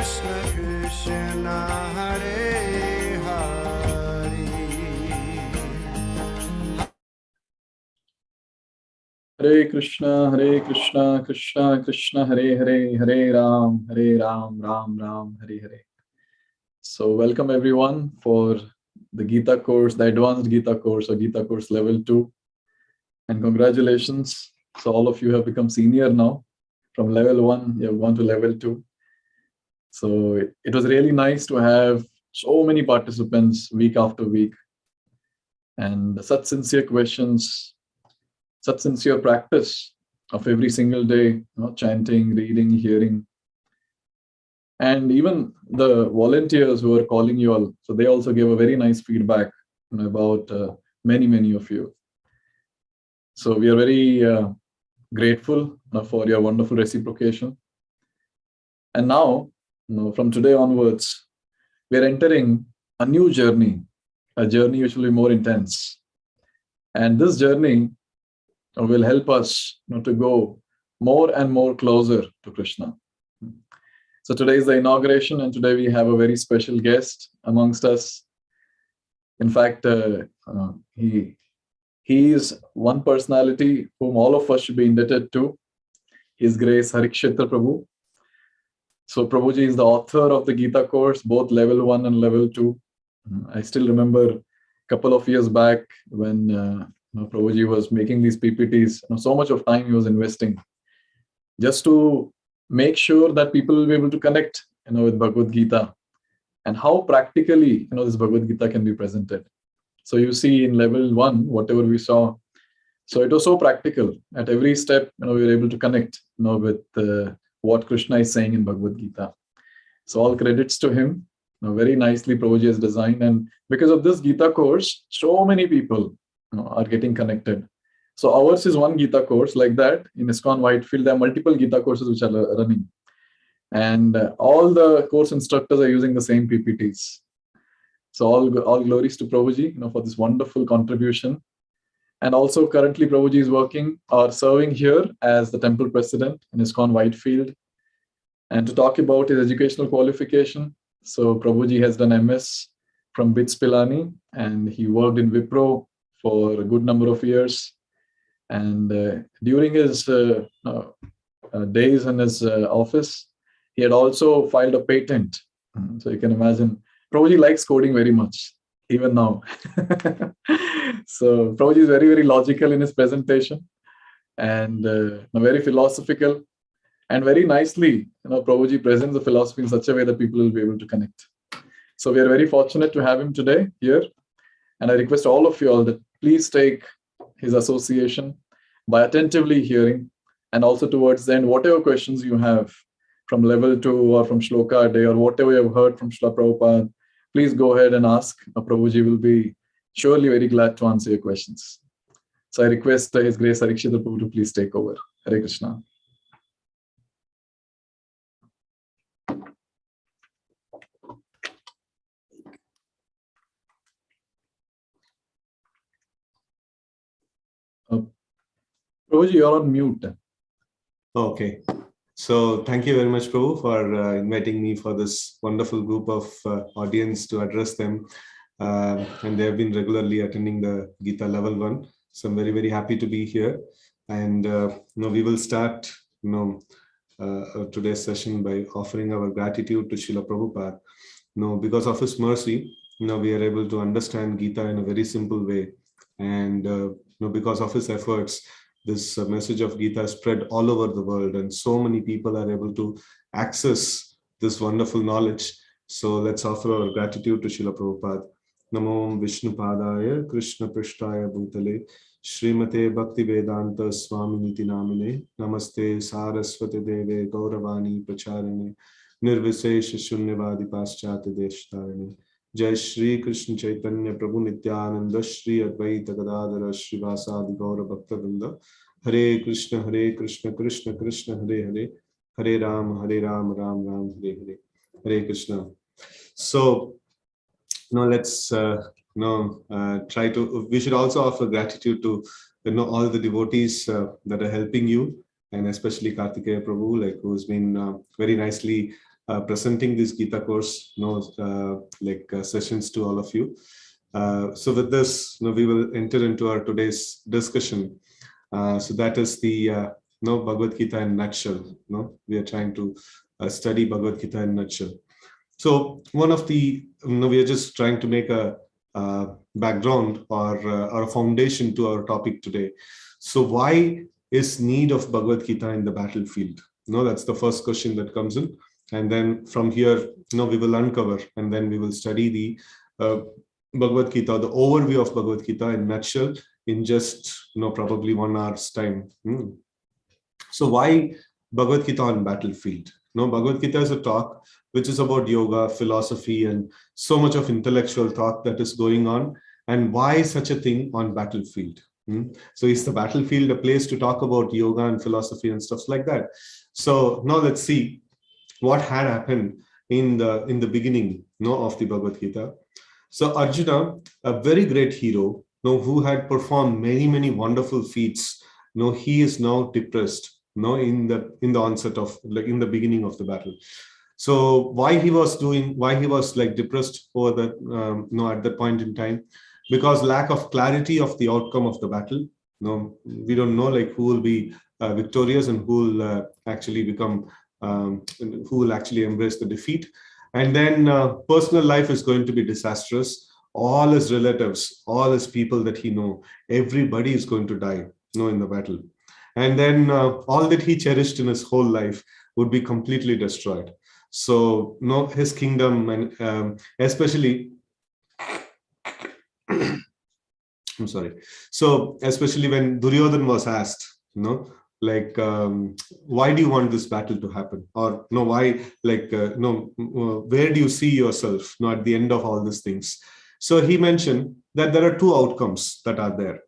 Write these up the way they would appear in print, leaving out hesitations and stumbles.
Krishna, Hare Hare. Hare Krishna, Krishna Krishna, Hare Hare, Hare Ram, Ram Ram, Hare Hare. So welcome everyone for the Gita course, the advanced Gita course or Gita course level 2. And congratulations. So all of you have become senior now. From level 1, you have gone to level 2. So it was really nice to have so many participants week after week. And such sincere questions, such sincere practice of every single day, chanting, reading, hearing. And even the volunteers who are calling you all, so they also gave a very nice feedback about many of you. So we are very grateful for your wonderful reciprocation. And now, from today onwards, we are entering a new journey, a journey which will be more intense. And this journey will help us to go more and more closer to Krishna. So today is the inauguration, and today we have a very special guest amongst us. In fact, he is one personality whom all of us should be indebted to. His Grace Hariksetra Prabhu. So Prabhuji is the author of the Gita course, both level 1 and level 2. I still remember a couple of years back when Prabhuji was making these PPTs, so much of time he was investing just to make sure that people will be able to connect with Bhagavad-Gita and how practically this Bhagavad-Gita can be presented. So you see in level 1, whatever we saw, so it was so practical. At every step, we were able to connect with what Krishna is saying in Bhagavad-Gita. So all credits to him. Very nicely Prabhuji has designed, and because of this Gita course, so many people are getting connected. So ours is one Gita course like that. In ISKCON Whitefield, there are multiple Gita courses which are running. And all the course instructors are using the same PPTs. So all glories to Prabhuji for this wonderful contribution. And also currently Prabhuji is working or serving here as the temple president in ISKCON Whitefield. And to talk about his educational qualification, so Prabhuji has done MS from BITS Pilani, and he worked in Wipro for a good number of years. And during his days in his office, he had also filed a patent. So you can imagine, Prabhuji likes coding very much, even now. So Prabhuji is very logical in his presentation, and very philosophical, and very nicely, Prabhuji presents the philosophy in such a way that people will be able to connect. So we are very fortunate to have him today here. And I request all of you all that please take his association by attentively hearing, and also towards the end, whatever questions you have from level 2 or from Shloka a day or whatever you have heard from Srila Prabhupada, please go ahead and ask. Prabhuji will be surely very glad to answer your questions. So I request His Grace Hariksetra Prabhu to please take over. Hare Krishna. Prabhuji, you're on mute. Okay. So thank you very much, Prabhu, for inviting me for this wonderful group of audience to address them. And they have been regularly attending the Gita level 1. So I'm very happy to be here. And we will start today's session by offering our gratitude to Srila Prabhupada. Because of his mercy, we are able to understand Gita in a very simple way. And because of his efforts, this message of Gita spread all over the world, and so many people are able to access this wonderful knowledge. So let's offer our gratitude to Srila Prabhupada. Namo Vishnu Padaya Krishna Prishtaya Bhutale Srimate Bhakti Vedanta Swami Niti Namine Namaste Saraswati Deve Gauravani Pracharine Nirvisesha Shunyavadi Paschati Deshtarine Jai Shri Krishna Chaitanya Prabhu Nityananda Shri Advaita Gadadara Srivasadi Gaura Bhakta Vrinda Hare Krishna Krishna Krishna Hare Hare Hare Ram Ram Ram Hare Hare Hare Krishna. So now let's try to, we should also offer gratitude to all the devotees that are helping you, and especially Kartikeya Prabhu, who's been very nicely presenting this Gita course, sessions to all of you. So with this, we will enter into our today's discussion. So that is the Bhagavad-Gita in nutshell. We are trying to study Bhagavad-Gita in nutshell. So one of the, we are just trying to make a background or a foundation to our topic today. So why is need of Bhagavad-Gita in the battlefield? That's the first question that comes in. And then from here, we will uncover and then we will study the Bhagavad-Gita, the overview of Bhagavad-Gita in nutshell in just, probably 1 hour's time. So why Bhagavad-Gita on battlefield? Bhagavad-Gita is a talk which is about yoga, philosophy, and so much of intellectual talk that is going on. And why such a thing on battlefield? So is the battlefield a place to talk about yoga and philosophy and stuff like that? So now let's see what had happened in the beginning of the Bhagavad-Gita. So Arjuna, a very great hero, who had performed many wonderful feats, he is now depressed in the onset of, in the beginning of the battle. So why he was depressed over that at that point in time? Because lack of clarity of the outcome of the battle. We don't know who will be victorious and who will actually become who will actually embrace the defeat. And then personal life is going to be disastrous. All his relatives, all his people that he know, everybody is going to die in the battle. And then all that he cherished in his whole life would be completely destroyed. So his kingdom, and especially I'm sorry. So especially when Duryodhan was asked, why do you want this battle to happen? Or why, where do you see yourself at the end of all these things? So he mentioned that there are 2 outcomes that are there.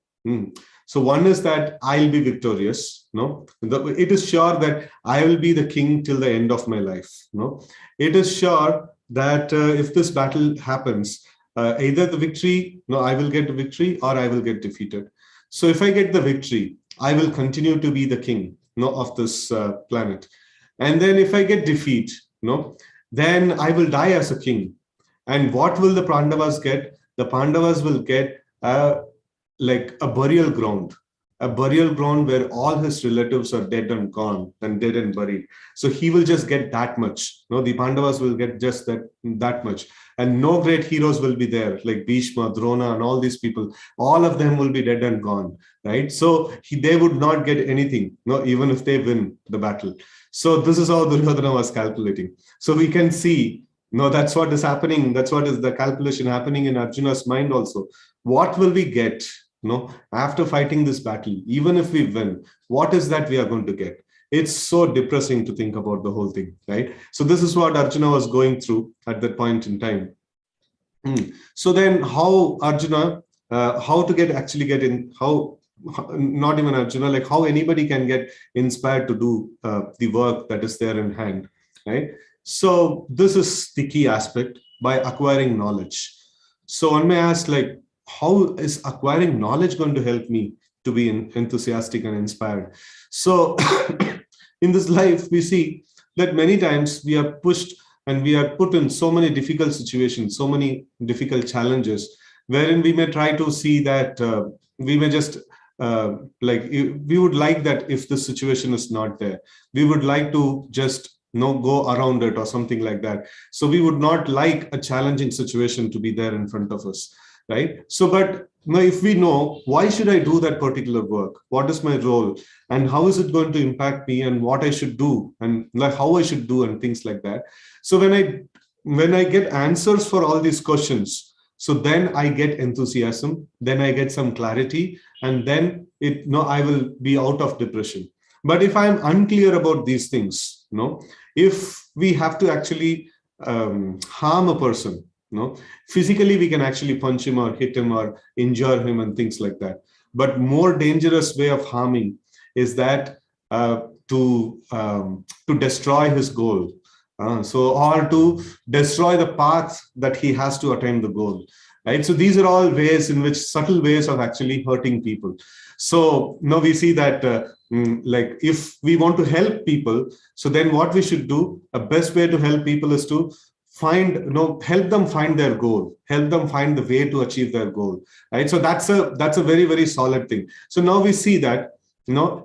So one is that I'll be victorious. It is sure that I will be the king till the end of my life. It is sure that if this battle happens, either the victory, I will get the victory or I will get defeated. So if I get the victory, I will continue to be the king of this planet. And then if I get defeat, then I will die as a king. And what will the Pandavas get? The Pandavas will get a burial ground where all his relatives are dead and gone and dead and buried. So he will just get that much. The Pandavas will get just that much. And no great heroes will be there, like Bhishma, Drona, and all these people. All of them will be dead and gone, right? So they would not get anything, even if they win the battle. So this is how Duryodhana was calculating. So we can see, that's what is happening. That's what is the calculation happening in Arjuna's mind also. What will we get, after fighting this battle? Even if we win, what is that we are going to get? It's so depressing to think about the whole thing, right? So this is what Arjuna was going through at that point in time. So then how Arjuna, how not even Arjuna, how anybody can get inspired to do the work that is there in hand, right? So this is the key aspect, by acquiring knowledge. So one may ask, how is acquiring knowledge going to help me to be enthusiastic and inspired? So in this life, we see that many times we are pushed and we are put in so many difficult situations, so many difficult challenges, wherein we may try to see that we may just we would like that if the situation is not there, we would like to just go around it or something like that. So we would not like a challenging situation to be there in front of us, right? So, but if we know, why should I do that particular work? What is my role? And how is it going to impact me, and what I should do, and how I should do, and things like that. So when I get answers for all these questions, so then I get enthusiasm, then I get some clarity, and then I will be out of depression. But if I'm unclear about these things, if we have to actually harm a person, physically we can actually punch him or hit him or injure him and things like that. But more dangerous way of harming is that to destroy his goal. Or to destroy the path that he has to attain the goal. right? So these are all ways in which subtle ways of actually hurting people. So now we see that like if we want to help people, so then what we should do, a best way to help people is to help them find their goal, help them find the way to achieve their goal, right? So that's a very, very solid thing. So now we see that,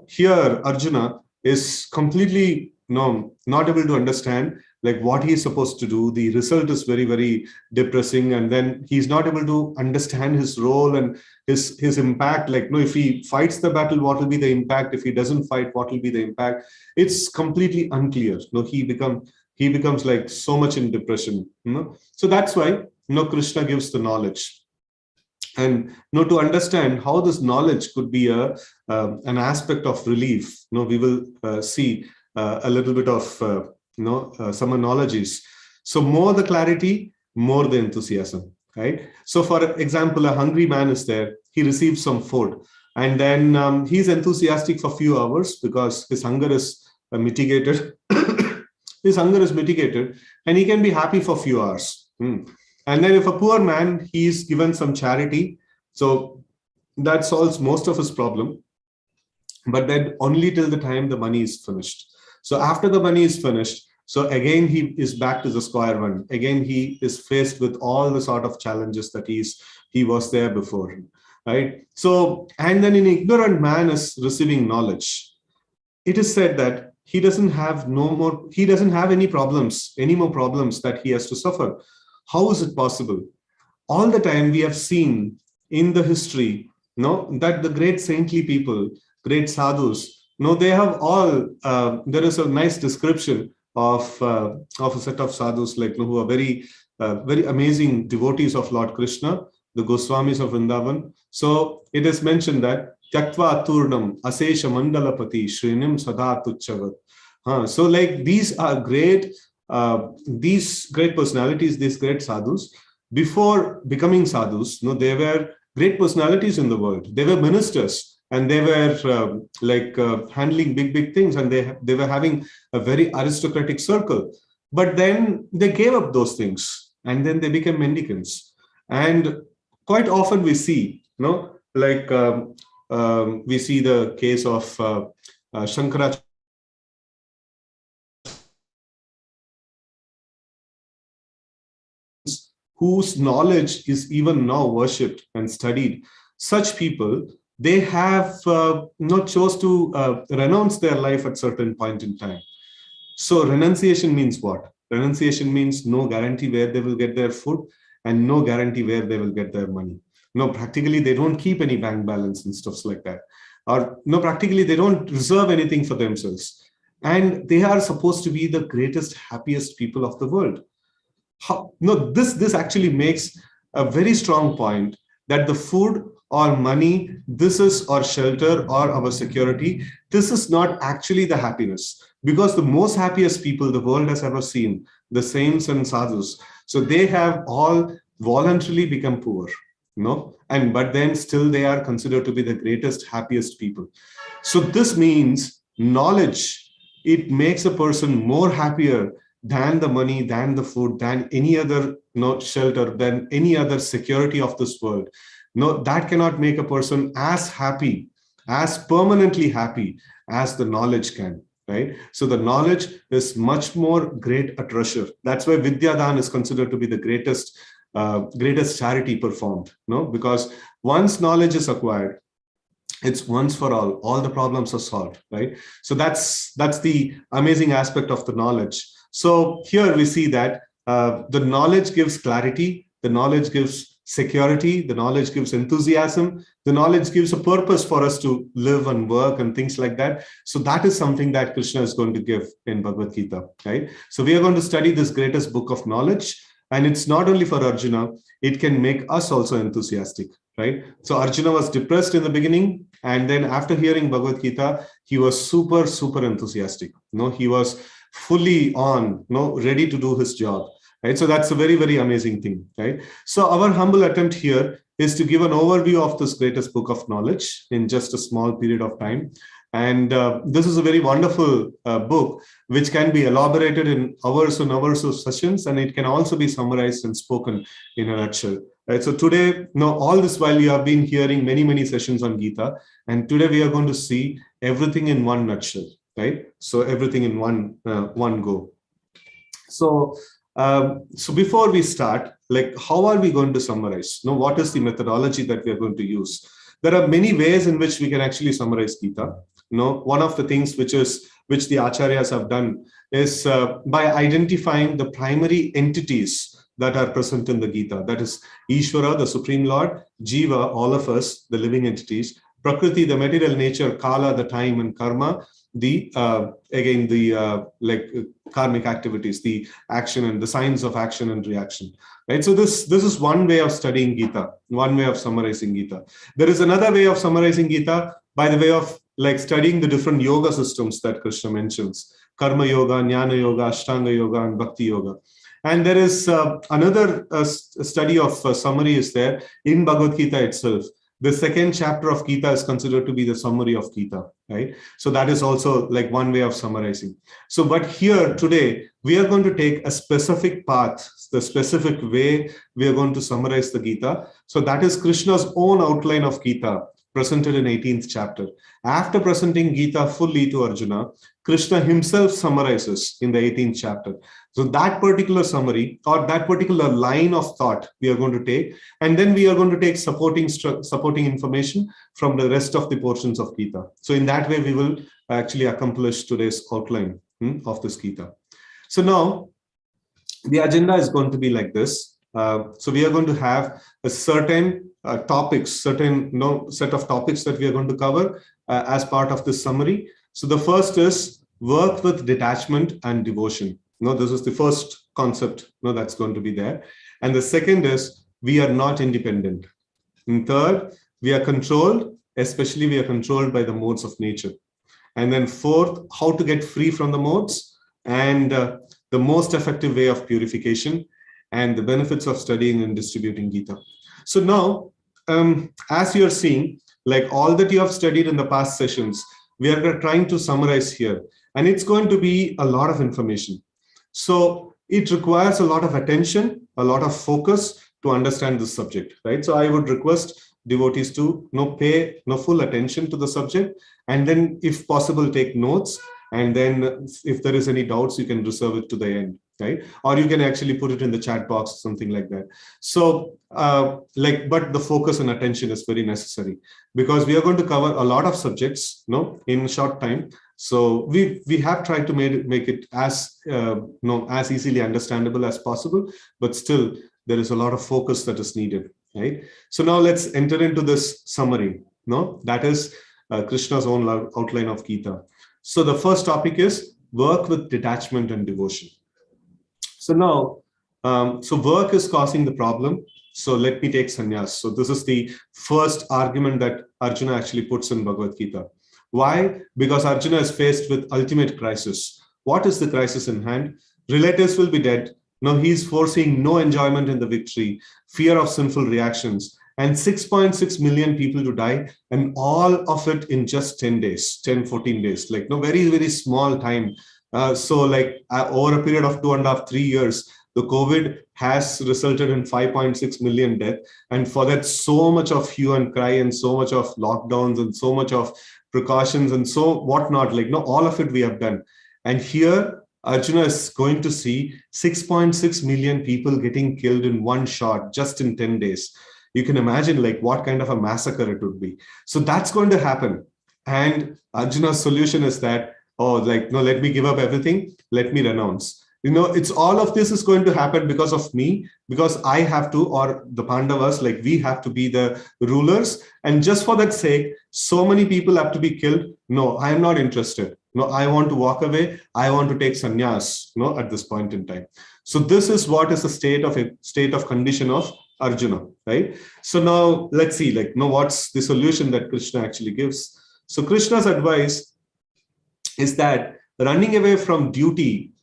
here Arjuna is completely not able to understand like what he's supposed to do. The result is very, very depressing, and then he's not able to understand his role and his impact. Like, if he fights the battle, what will be the impact? If he doesn't fight, what will be the impact? It's completely unclear. He becomes like so much in depression. So that's why Krishna gives the knowledge. And to understand how this knowledge could be an aspect of relief, we will see a little bit of some analogies. So more the clarity, more the enthusiasm, right? So for example, a hungry man is there, he receives some food, and then he's enthusiastic for a few hours because his hunger is mitigated. His hunger is mitigated, and he can be happy for a few hours. And then if a poor man, he's given some charity, so that solves most of his problem, but then only till the time the money is finished. So after the money is finished, so again, he is back to the square one. Again, he is faced with all the sort of challenges that he was there before, right? So, and then an ignorant man is receiving knowledge. It is said that he doesn't have any more problems that he has to suffer. How is it possible? All the time we have seen in the history, that the great saintly people, great sadhus, they have all, there is a nice description of a set of sadhus, like who are very, very amazing devotees of Lord Krishna, the Goswamis of Vrindavan. So it is mentioned that Tyaktva Turnam Asesha Mandalapati Shrinim Sada Tuchavat. So like these are great, these great personalities, these great sadhus, before becoming sadhus, they were great personalities in the world. They were ministers, and they were handling big things, and they were having a very aristocratic circle. But then they gave up those things, and then they became mendicants. And quite often we see, we see the case of Shankaracharya, whose knowledge is even now worshipped and studied. Such people, they have chose to renounce their life at certain point in time. So renunciation means what? Renunciation means no guarantee where they will get their food and no guarantee where they will get their money. Practically they don't keep any bank balance and stuff like that. Or practically they don't reserve anything for themselves. And they are supposed to be the greatest, happiest people of the world. This actually makes a very strong point that the food or money, this is our shelter or our security, this is not actually the happiness, because the most happiest people the world has ever seen, the saints and sadhus, so they have all voluntarily become poor, but then still they are considered to be the greatest, happiest people. So this means knowledge, it makes a person more happier than the money, than the food, than any other shelter, than any other security of this world. That cannot make a person as happy, as permanently happy as the knowledge can, right? So the knowledge is much more great a treasure. That's why Vidyadan is considered to be the greatest charity performed, because once knowledge is acquired, it's once for all the problems are solved, right? So that's the amazing aspect of the knowledge. So here we see that the knowledge gives clarity, the knowledge gives security, the knowledge gives enthusiasm, the knowledge gives a purpose for us to live and work and things like that. So that is something that Krishna is going to give in Bhagavad-Gita, right? So we are going to study this greatest book of knowledge, and it's not only for Arjuna, it can make us also enthusiastic, right? So Arjuna was depressed in the beginning, and then after hearing Bhagavad-Gita, he was super, super enthusiastic. He was fully on, ready to do his job, right? So that's a very, very amazing thing, right? So our humble attempt here is to give an overview of this greatest book of knowledge in just a small period of time. And this is a very wonderful book, which can be elaborated in hours and hours of sessions, and it can also be summarized and spoken in a nutshell. Right? So today, all this while you have been hearing many sessions on Gita, and today we are going to see everything in one nutshell, right? So everything in one go. So before we start, like, how are we going to summarize? What is the methodology that we are going to use? There are many ways in which we can actually summarize Gita. One of the things which the acharyas have done is by identifying the primary entities that are present in the Gita. That is Ishvara, the Supreme Lord; Jiva, all of us, the living entities; Prakriti, the material nature; Kala, the time; and Karma, the karmic activities, the action and the signs of action and reaction. Right. So this is one way of studying Gita, one way of summarizing Gita. There is another way of summarizing Gita by the way of like studying the different yoga systems that Krishna mentions: Karma Yoga, Jnana Yoga, Ashtanga Yoga, and Bhakti Yoga. And there is another study of summary is there in Bhagavad-Gita itself. The second chapter of Gita is considered to be the summary of Gita, right? So that is also like one way of summarizing. So, but here today, we are going to take a specific path, the specific way we are going to summarize the Gita. So that is Krishna's own outline of Gita, presented in 18th chapter. After presenting Gita fully to Arjuna, Krishna himself summarizes in the 18th chapter. So that particular summary or that particular line of thought we are going to take, and then we are going to take supporting information from the rest of the portions of Gita. So in that way, we will actually accomplish today's outline of this Gita. So now the agenda is going to be like this. So we are going to have a certain set of topics that we are going to cover as part of this summary. So the first is work with detachment and devotion. This is the first concept that's going to be there. And the second is we are not independent. And third, we are controlled, especially we are controlled by the modes of nature. And then fourth, how to get free from the modes, and the most effective way of purification, and the benefits of studying and distributing Gita. So now, as you're seeing, like all that you have studied in the past sessions, we are trying to summarize here. And it's going to be a lot of information. So it requires a lot of attention, a lot of focus to understand this subject, right? So I would request devotees to pay full attention to the subject, and then if possible, take notes. And then if there is any doubts, you can reserve it to the end, right? Or you can actually put it in the chat box, something like that. So but the focus and attention is very necessary, because we are going to cover a lot of subjects in a short time. So we have tried to make it as as easily understandable as possible, but still there is a lot of focus that is needed, right? So now let's enter into this summary. That is Krishna's own outline of Gita. So the first topic is work with detachment and devotion. So now, so work is causing the problem. So let me take sannyas. So this is the first argument that Arjuna actually puts in Bhagavad Gita. Why? Because Arjuna is faced with ultimate crisis. What is the crisis in hand? Relatives will be dead. Now he's foreseeing no enjoyment in the victory, fear of sinful reactions, and 6.6 million people to die, and all of it in just 10 days, 10, 14 days, like very, very small time. So like over a period of 2.5, 3 years, the COVID has resulted in 5.6 million death. And for that, so much of hue and cry, and so much of lockdowns, and so much of precautions, and so whatnot, all of it we have done. And here Arjuna is going to see 6.6 million people getting killed in one shot, just in 10 days. You can imagine what kind of a massacre it would be. So that's going to happen. And Arjuna's solution is that, no, let me give up everything. Let me renounce. It's all of this is going to happen because of me, because I have to, or the Pandavas, we have to be the rulers. And just for that sake, so many people have to be killed. No, I am not interested. No, I want to walk away. I want to take sannyas, at this point in time. So this is what is the state of condition of Arjuna, right? So now let's see, what's the solution that Krishna actually gives. So Krishna's advice is that running away from duty,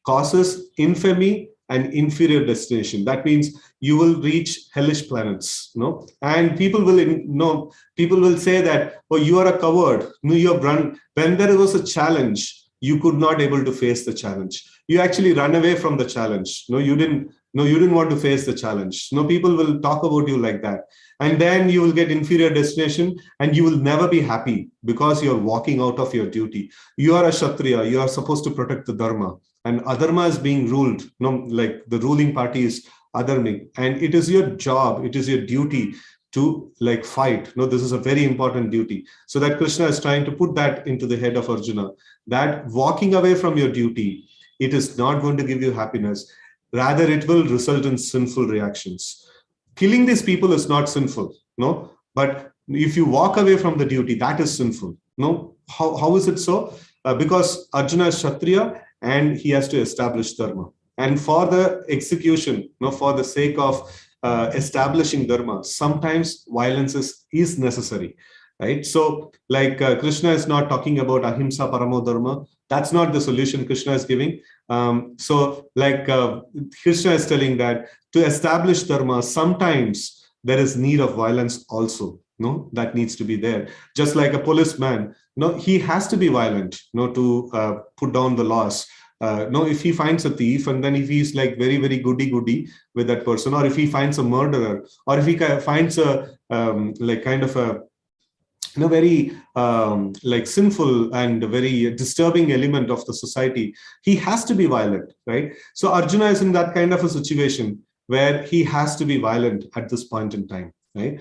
causes infamy and inferior destination. That means you will reach hellish planets, and people will say that, oh, you are a coward. No, you have run. When there was a challenge, you could not able to face the challenge. You actually run away from the challenge. No, you didn't No, you didn't want to face the challenge. No, people will talk about you like that. And then you will get inferior destination and you will never be happy because you're walking out of your duty. You are a Kshatriya, you are supposed to protect the Dharma. And Adharma is being ruled, like the ruling party is Adharmic. And it is your job, it is your duty to like fight. No, this is a very important duty. So that Krishna is trying to put that into the head of Arjuna, that walking away from your duty, it is not going to give you happiness. Rather, it will result in sinful reactions. Killing these people is not sinful, no, but if you walk away from the duty, that is sinful. No, how is it so? Because Arjuna is Kshatriya and he has to establish Dharma. And for the execution, for the sake of establishing Dharma, sometimes violence is necessary, right? So like Krishna is not talking about ahimsa paramo dharma. That's not the solution Krishna is giving. So like Krishna is telling that to establish Dharma, sometimes there is need of violence also. No, that needs to be there. Just like a policeman, he has to be violent, to put down the laws. If he finds a thief and then if he's like very, very goody with that person, or if he finds a murderer, or if he finds a like kind of a very like sinful and very disturbing element of the society, he has to be violent, right? So Arjuna is in that kind of a situation where he has to be violent at this point in time, right?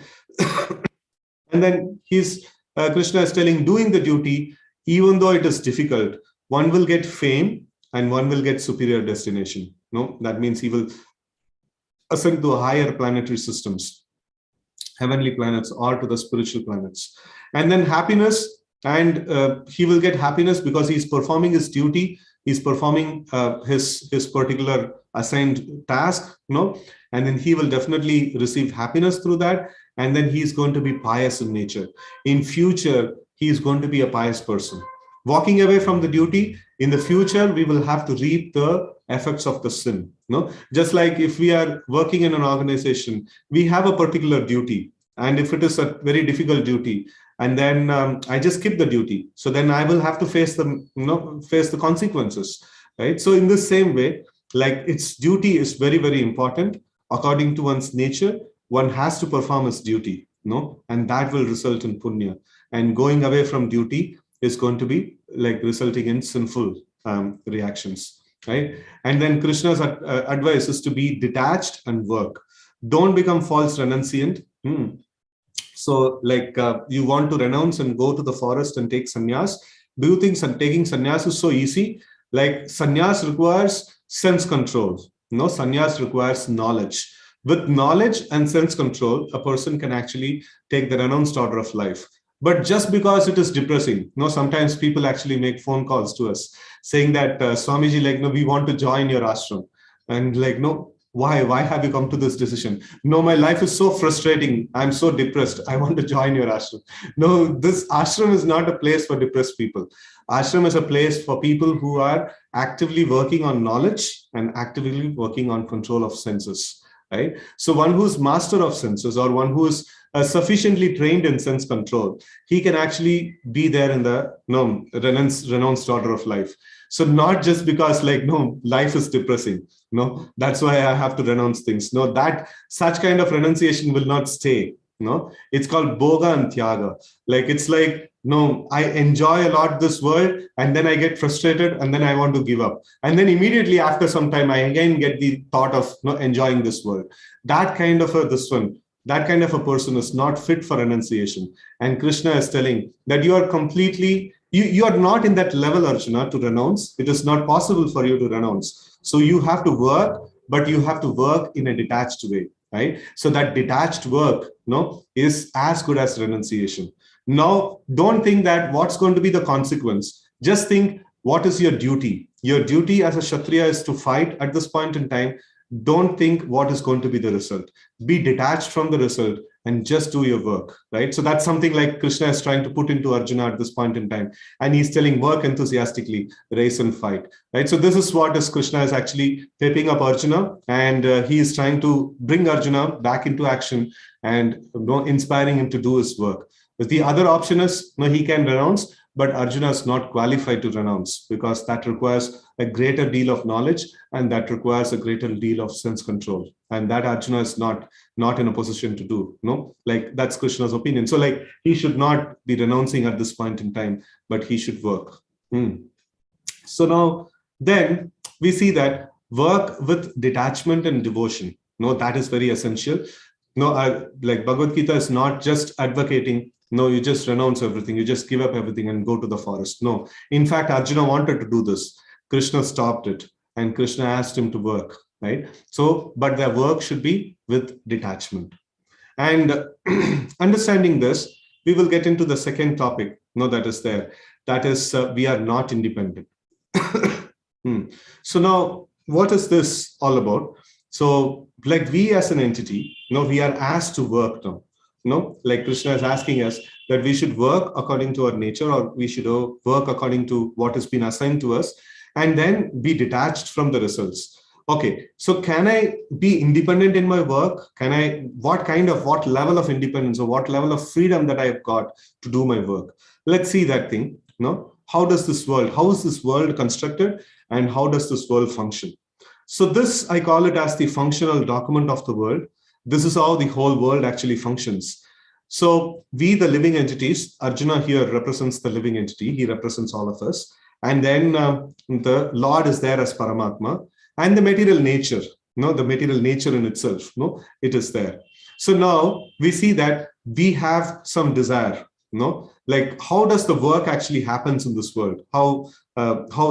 And then Krishna is telling, doing the duty, even though it is difficult, one will get fame and one will get superior destination. No, that means he will ascend to higher planetary systems, heavenly planets, or to the spiritual planets. And then happiness, and he will get happiness because he's performing his duty, he's performing his particular assigned task, and then he will definitely receive happiness through that. And then he's going to be pious in nature. In future, he is going to be a pious person. Walking away from the duty, in the future, we will have to reap the effects of the sin. Just like if we are working in an organization, we have a particular duty. And if it is a very difficult duty, and then I just skip the duty, so then I will have to face the consequences, right? So in the same way, like its duty is very, very important. According to one's nature, one has to perform his duty, and that will result in punya. And going away from duty is going to be like resulting in sinful reactions, right? And then Krishna's advice is to be detached and work. Don't become false renunciant. So like you want to renounce and go to the forest and take sannyas. Do you think taking sannyas is so easy? Like sannyas requires sense control. Sannyas requires knowledge. With knowledge and sense control, a person can actually take the renounced order of life. But just because it is depressing, sometimes people actually make phone calls to us saying that Swamiji, like, we want to join your ashram. And like, why have you come to this decision? No, my life is so frustrating. I'm so depressed. I want to join your ashram. No, this ashram is not a place for depressed people. Ashram is a place for people who are actively working on knowledge and actively working on control of senses. Right? So one who's master of senses, or one who is sufficiently trained in sense control, he can actually be there in the renounced order of life. So not just because like, life is depressing. That's why I have to renounce things. That such kind of renunciation will not stay. It's called Bhoga and Tyaga. Like, it's like, I enjoy a lot this world and then I get frustrated and then I want to give up. And then immediately after some time, I again get the thought of enjoying this world. That kind of a person is not fit for renunciation. And Krishna is telling that you are completely, you are not in that level, Arjuna, to renounce. It is not possible for you to renounce. So you have to work, but you have to work in a detached way. Right? So that detached work, is as good as renunciation. Now, don't think that what's going to be the consequence. Just think, what is your duty? Your duty as a Kshatriya is to fight at this point in time. Don't think what is going to be the result. Be detached from the result and just do your work, right? So that's something like Krishna is trying to put into Arjuna at this point in time. And he's telling, work enthusiastically, race and fight, right? So this is what Krishna is actually pepping up Arjuna, and he is trying to bring Arjuna back into action and inspiring him to do his work. But the other option is, he can renounce, but Arjuna is not qualified to renounce, because that requires a greater deal of knowledge, and that requires a greater deal of sense control. And that Arjuna is not in a position to do. No, like that's Krishna's opinion. So like he should not be renouncing at this point in time, but he should work. So now then we see that work with detachment and devotion. No, that is very essential. No, like Bhagavad-Gita is not just advocating, no, you just renounce everything, you just give up everything and go to the forest. No, in fact, Arjuna wanted to do this. Krishna stopped it, and Krishna asked him to work, right? So, but their work should be with detachment. And understanding this, we will get into the second topic, no, that is there. That is, we are not independent. So now, what is this all about? So, like we as an entity, we are asked to work now. Like Krishna is asking us that we should work according to our nature, or we should work according to what has been assigned to us, and then be detached from the results. Okay, so can I be independent in my work? What level of independence or what level of freedom that I have got to do my work? Let's see that thing. How is this world constructed, and how does this world function? So this, I call it as the functional document of the world. This is how the whole world actually functions. So we, the living entities, Arjuna here represents the living entity. He represents all of us. And then the Lord is there as Paramatma, and the material nature, the material nature in itself, it is there. So now we see that we have some desire, like how does the work actually happens in this world? How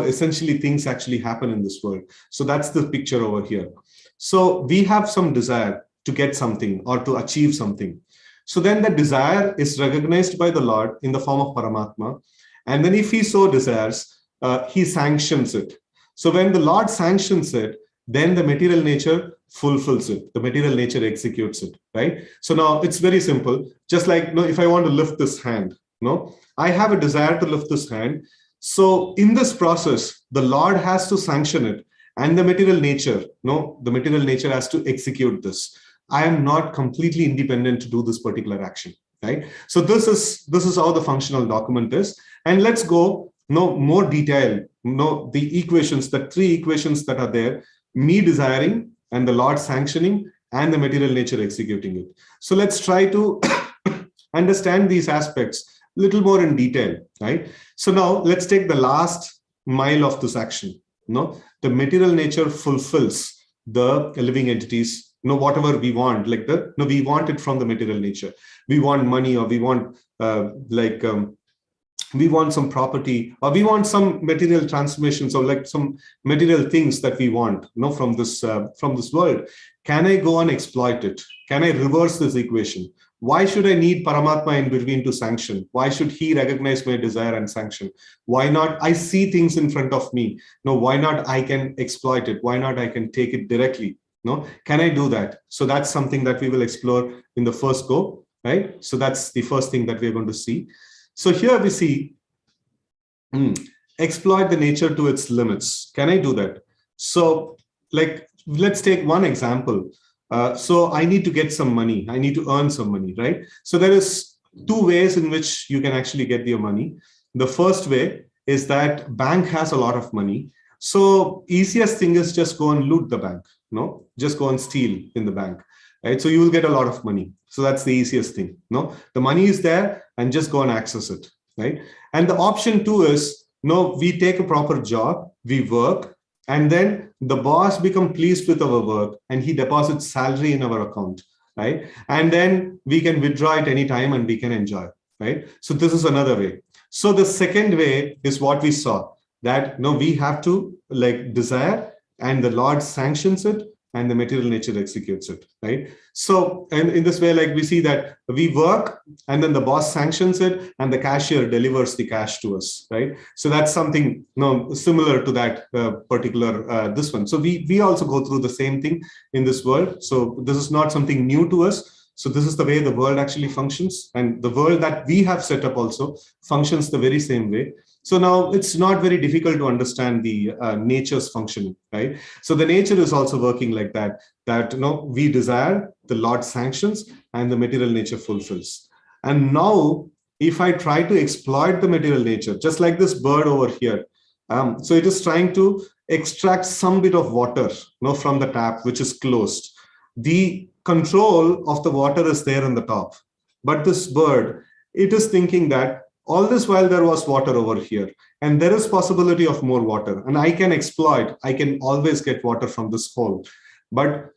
essentially things actually happen in this world. So that's the picture over here. So we have some desire to get something or to achieve something. So then the desire is recognized by the Lord in the form of Paramatma. And then if he so desires, he sanctions it. So when the Lord sanctions it, then the material nature fulfills it. The material nature executes it, right? So now it's very simple. Just like, if I want to lift this hand, I have a desire to lift this hand. So in this process, the Lord has to sanction it, and the material nature, the material nature has to execute this. I am not completely independent to do this particular action, right? So this is how the functional document is. And let's go more detail. The equations, the three equations that are there: me desiring, and the Lord sanctioning, and the material nature executing it. So let's try to understand these aspects a little more in detail, right? So now let's take the last mile of this action. The material nature fulfills the living entities, whatever we want, like we want it from the material nature. We want money, or we want we want some property, or we want some material transformations, or like some material things that we want, from this world. Can I go and exploit it? Can I reverse this equation? Why should I need Paramatma in between to sanction? Why should he recognize my desire and sanction? Why not? I see things in front of me. Why not I can exploit it? Why not I can take it directly? Can I do that? So that's something that we will explore in the first go, right? So that's the first thing that we're going to see. So here we see, exploit the nature to its limits. Can I do that? So like, let's take one example. So I need to get some money. I need to earn some money, right? So there is two ways in which you can actually get your money. The first way is that bank has a lot of money. So easiest thing is just go and loot the bank. Just go and steal in the bank, right? So you will get a lot of money. So that's the easiest thing. The money is there, and just go and access it, right? And the option two is, we take a proper job, we work, and then the boss becomes pleased with our work, and he deposits salary in our account, right? And then we can withdraw it anytime, and we can enjoy, right? So this is another way. So the second way is what we saw, that we have to desire, and the Lord sanctions it, and the material nature executes it, right? So, and in this way, we see that we work, and then the boss sanctions it, and the cashier delivers the cash to us, right? So that's something similar to that particular this one. So we also go through the same thing in this world. So this is not something new to us. So this is the way the world actually functions, and the world that we have set up also functions the very same way. So now it's not very difficult to understand the nature's functioning, right? So the nature is also working like that, we desire, the Lord sanctions, and the material nature fulfills. And now if I try to exploit the material nature, just like this bird over here, so it is trying to extract some bit of water, from the tap, which is closed. The control of the water is there on the top. But this bird, it is thinking that all this while there was water over here, and there is possibility of more water, and I can exploit, I can always get water from this hole. But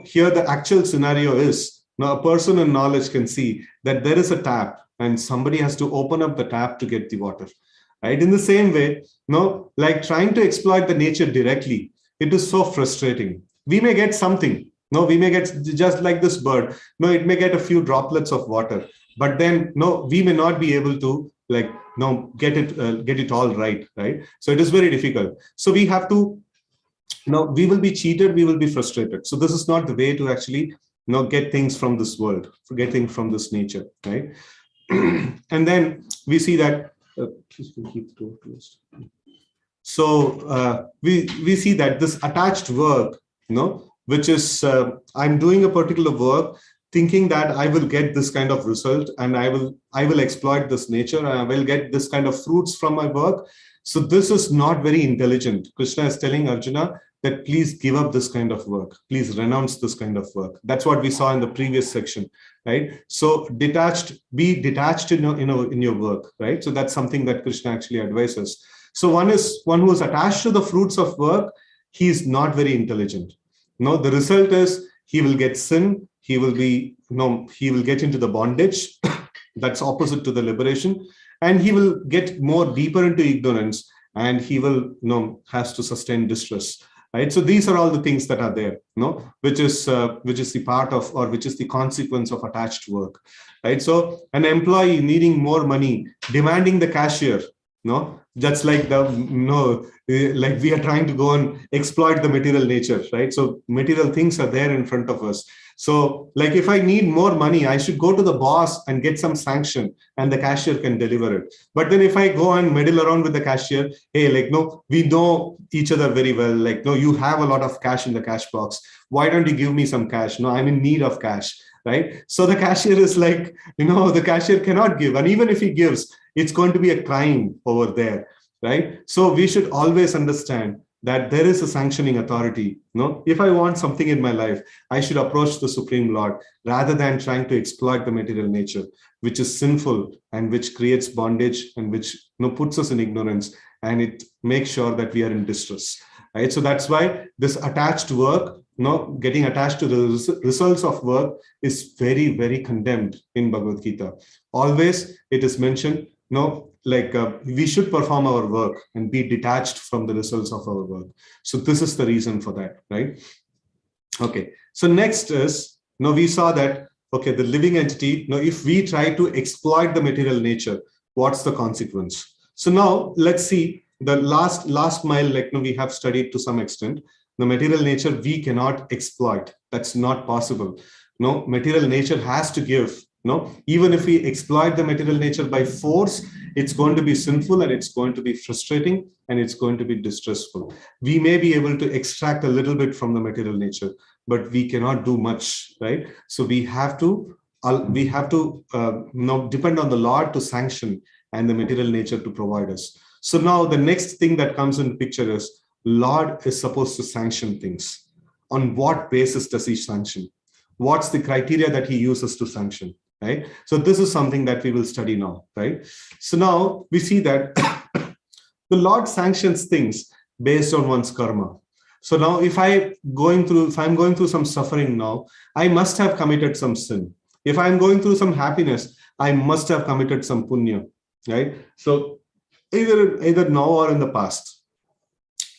here the actual scenario is, a person in knowledge can see that there is a tap and somebody has to open up the tap to get the water. Right? In the same way, like trying to exploit the nature directly, it is so frustrating. We may get something. We may get, just like this bird, it may get a few droplets of water, but then we may not be able to get it all right. So it is very difficult. So we have to, we will be cheated, we will be frustrated. So this is not the way to actually get things from this world, get things from this nature, right? And then we see that, please keep the door closed. So we see that this attached work, which is, I'm doing a particular work, thinking that I will get this kind of result, and I will exploit this nature, and I will get this kind of fruits from my work. So this is not very intelligent. Krishna is telling Arjuna that please give up this kind of work. Please renounce this kind of work. That's what we saw in the previous section, right? So be detached in your work, right? So that's something that Krishna actually advises. So one who is attached to the fruits of work, he is not very intelligent. The result is he will get sin. He will get into the bondage. That's opposite to the liberation. And he will get more deeper into ignorance, and he will, has to sustain distress. Right. So these are all the things that are there, which is the part of, or which is the consequence of attached work. Right. So an employee needing more money, demanding the cashier, just like like we are trying to go and exploit the material nature, right? So material things are there in front of us. So like if I need more money, I should go to the boss and get some sanction, and the cashier can deliver it. But then if I go and meddle around with the cashier, hey, we know each other very well. You have a lot of cash in the cash box. Why don't you give me some cash? No, I'm in need of cash, right? So the cashier is like, the cashier cannot give. And even if he gives, it's going to be a crime over there, right? So we should always understand that there is a sanctioning authority. If I want something in my life, I should approach the Supreme Lord rather than trying to exploit the material nature, which is sinful and which creates bondage and which puts us in ignorance, and it makes sure that we are in distress. Right? So that's why this attached work, getting attached to the results of work is very, very condemned in Bhagavad-Gita. Always it is mentioned, we should perform our work and be detached from the results of our work. So this is the reason for that, right? Okay. So next is, we saw that, okay, the living entity, if we try to exploit the material nature, what's the consequence? So now let's see the last mile, we have studied to some extent. The material nature we cannot exploit. That's not possible. Material nature has to give. Even if we exploit the material nature by force, it's going to be sinful, and it's going to be frustrating, and it's going to be distressful. We may be able to extract a little bit from the material nature, but we cannot do much, right? So we have to depend on the Lord to sanction and the material nature to provide us. So now the next thing that comes in the picture is Lord is supposed to sanction things. On what basis does he sanction? What's the criteria that he uses to sanction? Right? So this is something that we will study now, right? So now we see that the Lord sanctions things based on one's karma. So now if I'm going through some suffering now, I must have committed some sin. If I'm going through some happiness, I must have committed some punya, right? So either now or in the past,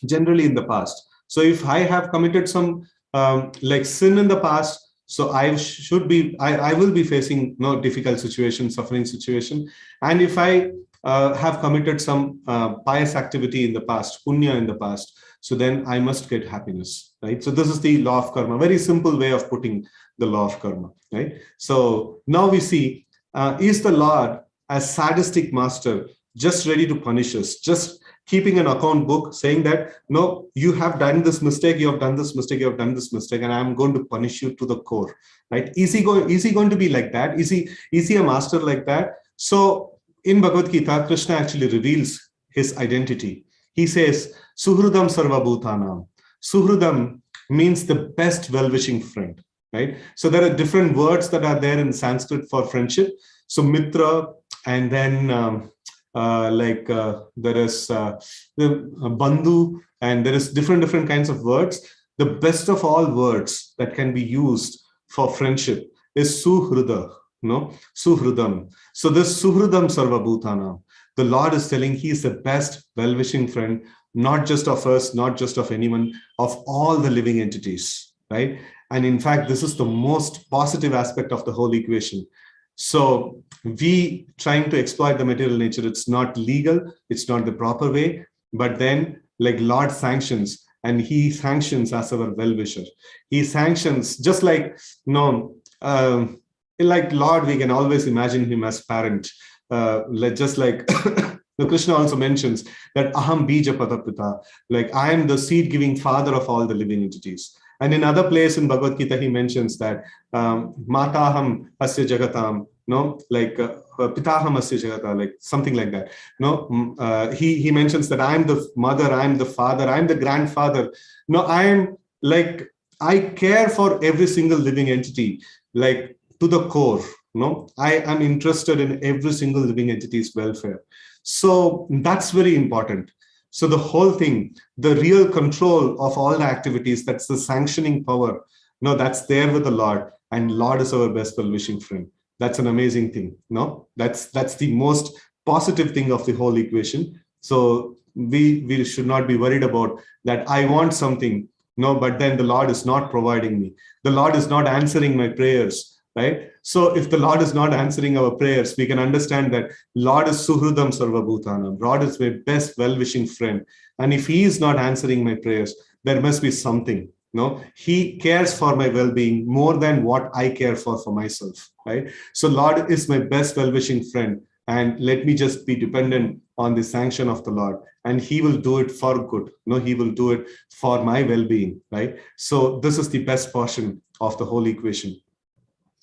generally in the past. So if I have committed some sin in the past, so I will be facing difficult situation, suffering situation. And if I have committed some pious activity in the past, punya in the past, so then I must get happiness, right? So this is the law of karma, very simple way of putting the law of karma, right? So now we see, is the Lord a sadistic master just ready to punish us, just keeping an account book saying that, no, you have done this mistake, you have done this mistake, you have done this mistake, and I'm going to punish you to the core, right? Is he going to be like that? Is he a master like that? So in Bhagavad Gita, Krishna actually reveals his identity. He says, Suhrudam Sarva Bhutanam. Suhrudam means the best well-wishing friend, right? So there are different words that are there in Sanskrit for friendship. So Mitra, and then there is the Bandhu, and there is different kinds of words. The best of all words that can be used for friendship is Suhruda, Suhrudam. So this Suhrudam Sarva Bhutanam, the Lord is telling he is the best well-wishing friend, not just of us, not just of anyone, of all the living entities, right? And in fact, this is the most positive aspect of the whole equation. So we trying to exploit the material nature, it's not legal, it's not the proper way, but then like Lord sanctions, and he sanctions as our well-wisher. He sanctions, just like, like Lord, we can always imagine him as parent. Just like Krishna also mentions that Aham Bija Patapita, like I am the seed-giving father of all the living entities. And in other place in Bhagavad Gita, he mentions that Mataham Asya Jagatam, Pitaham Asya Jagata, like something like that. He mentions that I am the mother, I am the father, I am the grandfather. I care for every single living entity, like to the core. I am interested in every single living entity's welfare. So that's very important. So the whole thing, the real control of all the activities, that's the sanctioning power. That's there with the Lord, and Lord is our best well-wishing friend. That's an amazing thing. That's the most positive thing of the whole equation. So we should not be worried about that. I want something, but then the Lord is not providing me. The Lord is not answering my prayers. Right? So if the Lord is not answering our prayers, we can understand that Lord is Suhrudam Sarva Bhutanam. Lord is my best well-wishing friend. And if he is not answering my prayers, there must be something. He cares for my well-being more than what I care for myself. Right? So Lord is my best well-wishing friend. And let me just be dependent on the sanction of the Lord. And he will do it for good. He will do it for my well-being. Right? So this is the best portion of the whole equation.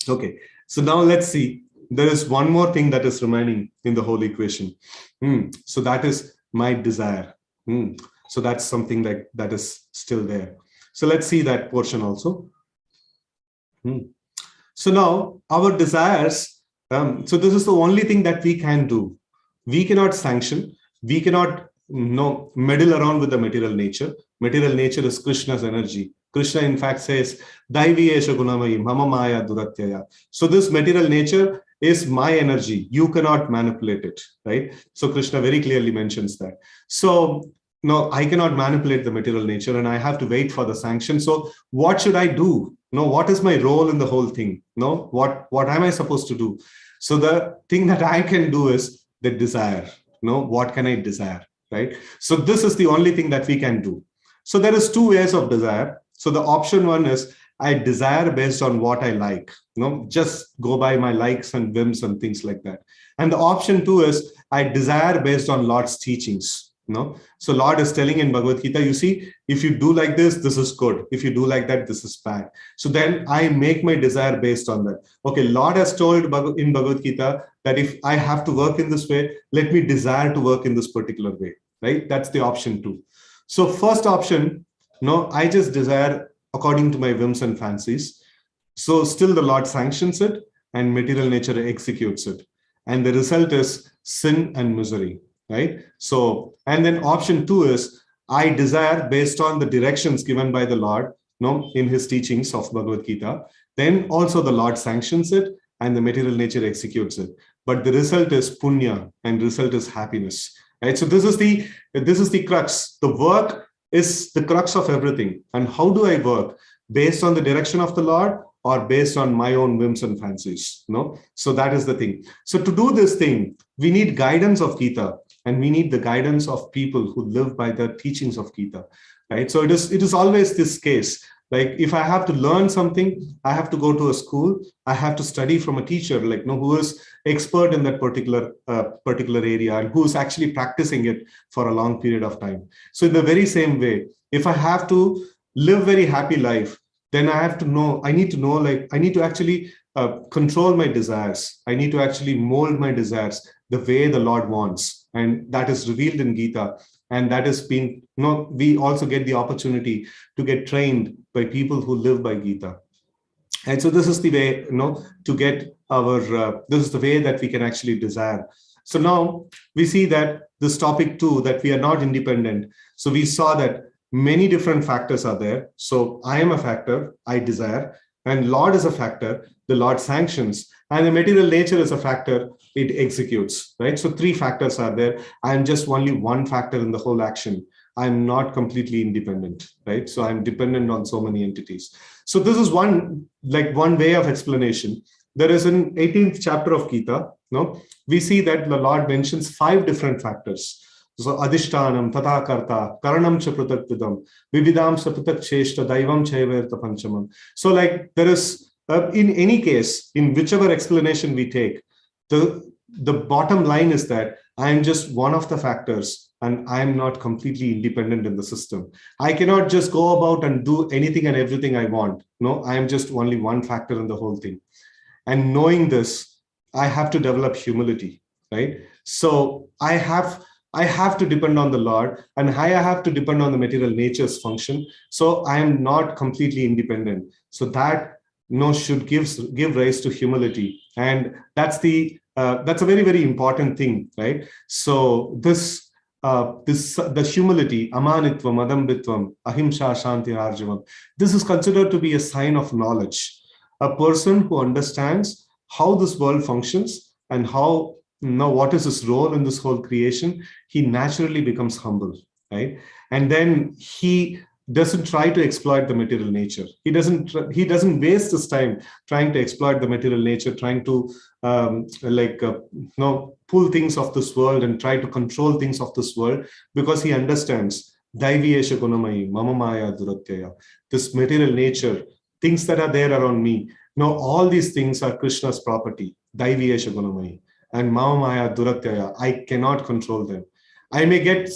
Okay, so now let's see. There is one more thing that is remaining in the whole equation. So that is my desire. So that's something that is still there. So let's see that portion also. So now our desires, so this is the only thing that we can do. We cannot sanction. We cannot meddle around with the material nature. Material nature is Krishna's energy. Krishna, in fact, says, Daivi esha gunamayi mama maya duratyaya. So this material nature is my energy. You cannot manipulate it, right? So Krishna very clearly mentions that. So no, I cannot manipulate the material nature, and I have to wait for the sanction. So what should I do? What is my role in the whole thing? What am I supposed to do? So the thing that I can do is the desire. What can I desire, right? So this is the only thing that we can do. So there is two ways of desire. So the option one is I desire based on what I like, just go by my likes and whims and things like that. And the option two is I desire based on Lord's teachings. So Lord is telling in Bhagavad Gita, you see, if you do like this is good. If you do like that, this is bad. So then I make my desire based on that. Okay, Lord has told in Bhagavad Gita that if I have to work in this way, let me desire to work in this particular way, right? That's the option two. So first option, I just desire according to my whims and fancies. So still the Lord sanctions it and material nature executes it. And the result is sin and misery, right? So, and then option two is I desire based on the directions given by the Lord, in his teachings of Bhagavad Gita. Then also the Lord sanctions it and the material nature executes it. But the result is punya and result is happiness, right? So this is the crux. The work is the crux of everything. And how do I work? Based on the direction of the Lord or based on my own whims and fancies? So that is the thing. So to do this thing, we need guidance of Gita, and we need the guidance of people who live by the teachings of Gita, right? So it is always this case. Like if I have to learn something, I have to go to a school. I have to study from a teacher, who is expert in that particular area and who is actually practicing it for a long period of time. So in the very same way, if I have to live very happy life, then I need to actually control my desires. I need to actually mold my desires the way the Lord wants. And that is revealed in Gita. And that has been, we also get the opportunity to get trained by people who live by Gita. And so this is the way, to get our, this is the way that we can actually desire. So now we see that this topic 2, that we are not independent. So we saw that many different factors are there. So I am a factor, I desire, and Lord is a factor, the Lord sanctions, and the material nature is a factor, it executes, right? So 3 factors are there. I'm just only one factor in the whole action. I'm not completely independent, right? So I'm dependent on so many entities. So this is one way of explanation. There is an 18th chapter of Gita, we see that the Lord mentions 5 different factors. So adhishtanam, tata karta, karanam cha pratak vidam, vividam sa pratak cheshta, daivam chaiverta panchamam. So there is, in any case, in whichever explanation we take, the bottom line is that I am just one of the factors and I am not completely independent in the system. I cannot just go about and do anything and everything I want. No, I am just only one factor in the whole thing. And knowing this, I have to develop humility, right? So I have to depend on the Lord, and I have to depend on the material nature's function. So I am not completely independent. So that should give rise to humility, and that's a very, very important thing, right? So the humility, amanitvam, adambitvam, ahimsa, shanti, arjavam, this is considered to be a sign of knowledge. A person who understands how this world functions and what is his role in this whole creation, he naturally becomes humble, right? And then he doesn't try to exploit the material nature. He doesn't waste his time trying to exploit the material nature, trying to pull things of this world and try to control things of this world, because he understands daiviyesha gunamayi mama maya duratyaya, this material nature, things that are there around me. All these things are Krishna's property, daiviyesha gunamayi, and mama maya duratyaya. I cannot control them. I may get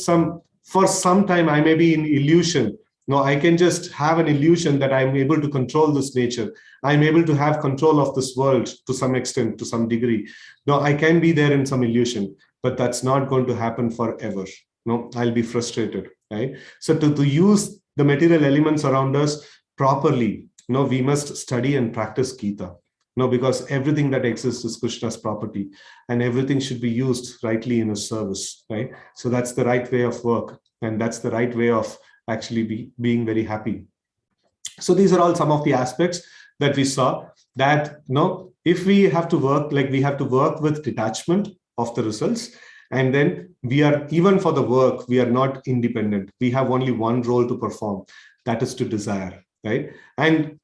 for some time, I may be in illusion. I can just have an illusion that I'm able to control this nature. I'm able to have control of this world to some extent, to some degree. I can be there in some illusion, but that's not going to happen forever. I'll be frustrated, right? So to use the material elements around us properly, we must study and practice Gita. Because everything that exists is Krishna's property, and everything should be used rightly in his service, right? So that's the right way of work, and that's the right way of actually being very happy. So these are all some of the aspects that we saw, that if we have to work, we have to work with detachment of the results, and then even for the work, we are not independent. We have only one role to perform, that is to desire, right? And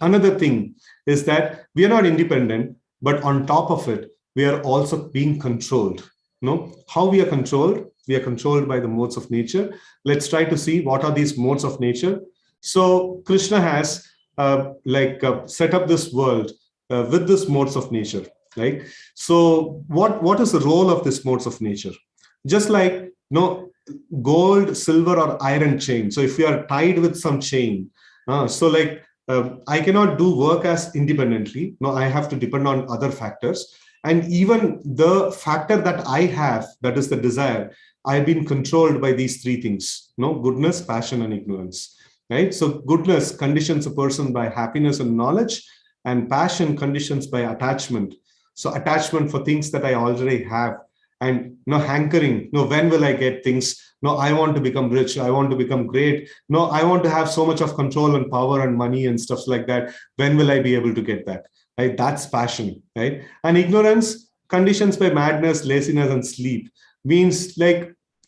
another thing is that we are not independent, but on top of it, we are also being controlled. How we are controlled? We are controlled by the modes of nature. Let's try to see what are these modes of nature. So Krishna has set up this world with this modes of nature, right? So what is the role of this modes of nature? Just like gold, silver, or iron chain. So if we are tied with some chain, I cannot do work as independently. I have to depend on other factors. And even the factor that I have, that is the desire, I've been controlled by these 3 things, goodness, passion, and ignorance, right? So goodness conditions a person by happiness and knowledge, and passion conditions by attachment. So attachment for things that I already have, and hankering, when will I get things? I want to become rich. I want to become great. I want to have so much of control and power and money and stuff like that. When will I be able to get that? Right? That's passion, right? And ignorance, conditions by madness, laziness, and sleep, means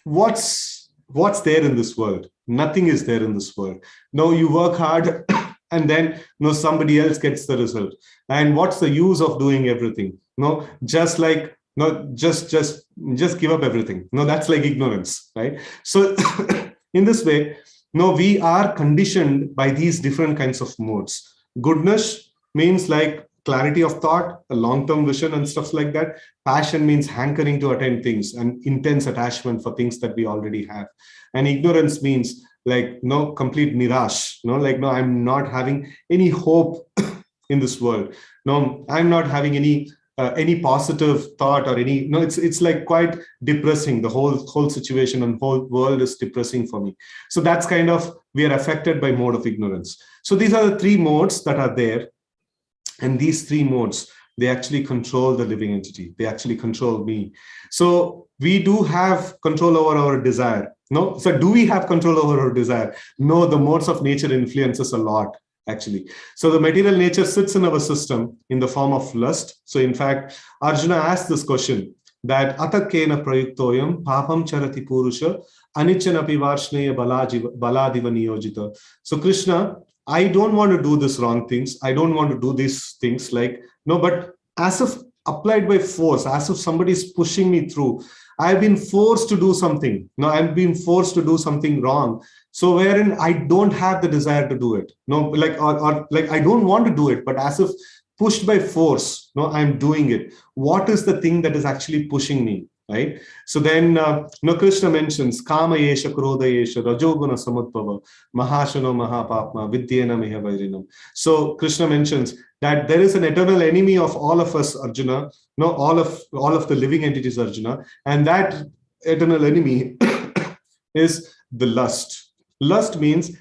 what's there in this world? Nothing is there in this world. You work hard and then somebody else gets the result. And what's the use of doing everything? Just give up everything. That's like ignorance, right? So in this way, we are conditioned by these different kinds of modes. Goodness means clarity of thought, a long-term vision and stuff like that. Passion means hankering to attain things and intense attachment for things that we already have. And ignorance means complete nirash, I'm not having any hope in this world. No, I'm not having any positive thought or any, no, it's like quite depressing. The whole situation and whole world is depressing for me. So that's kind of, we are affected by mode of ignorance. So these are the three modes that are there. And these three modes, they actually control the living entity. They actually control me. So we do have control over our desire. No, so do we have control over our desire? No, the modes of nature influences a lot, actually. So the material nature sits in our system in the form of lust. So in fact, Arjuna asked this question, that atakena prayuktoyam papam charati purusha anichanapi varshneya baladiva niyojita. So Krishna, I don't want to do this wrong things. I don't want to do these things like, no, but as if applied by force, as if somebody is pushing me through. I've been forced to do something. No, I've been forced to do something wrong. So wherein I don't have the desire to do it. No, like, or like I don't want to do it, but as if pushed by force, no, I'm doing it. What is the thing that is actually pushing me? Right? So then Krishna mentions Kama Yesha Krodha Yesha Rajoguna Samudbhava Mahashano Mahapapma Vidyena Mehavairinam. So Krishna mentions that there is an eternal enemy of all of us, Arjuna, no, all of the living entities, Arjuna, and that eternal enemy is the lust. Lust means,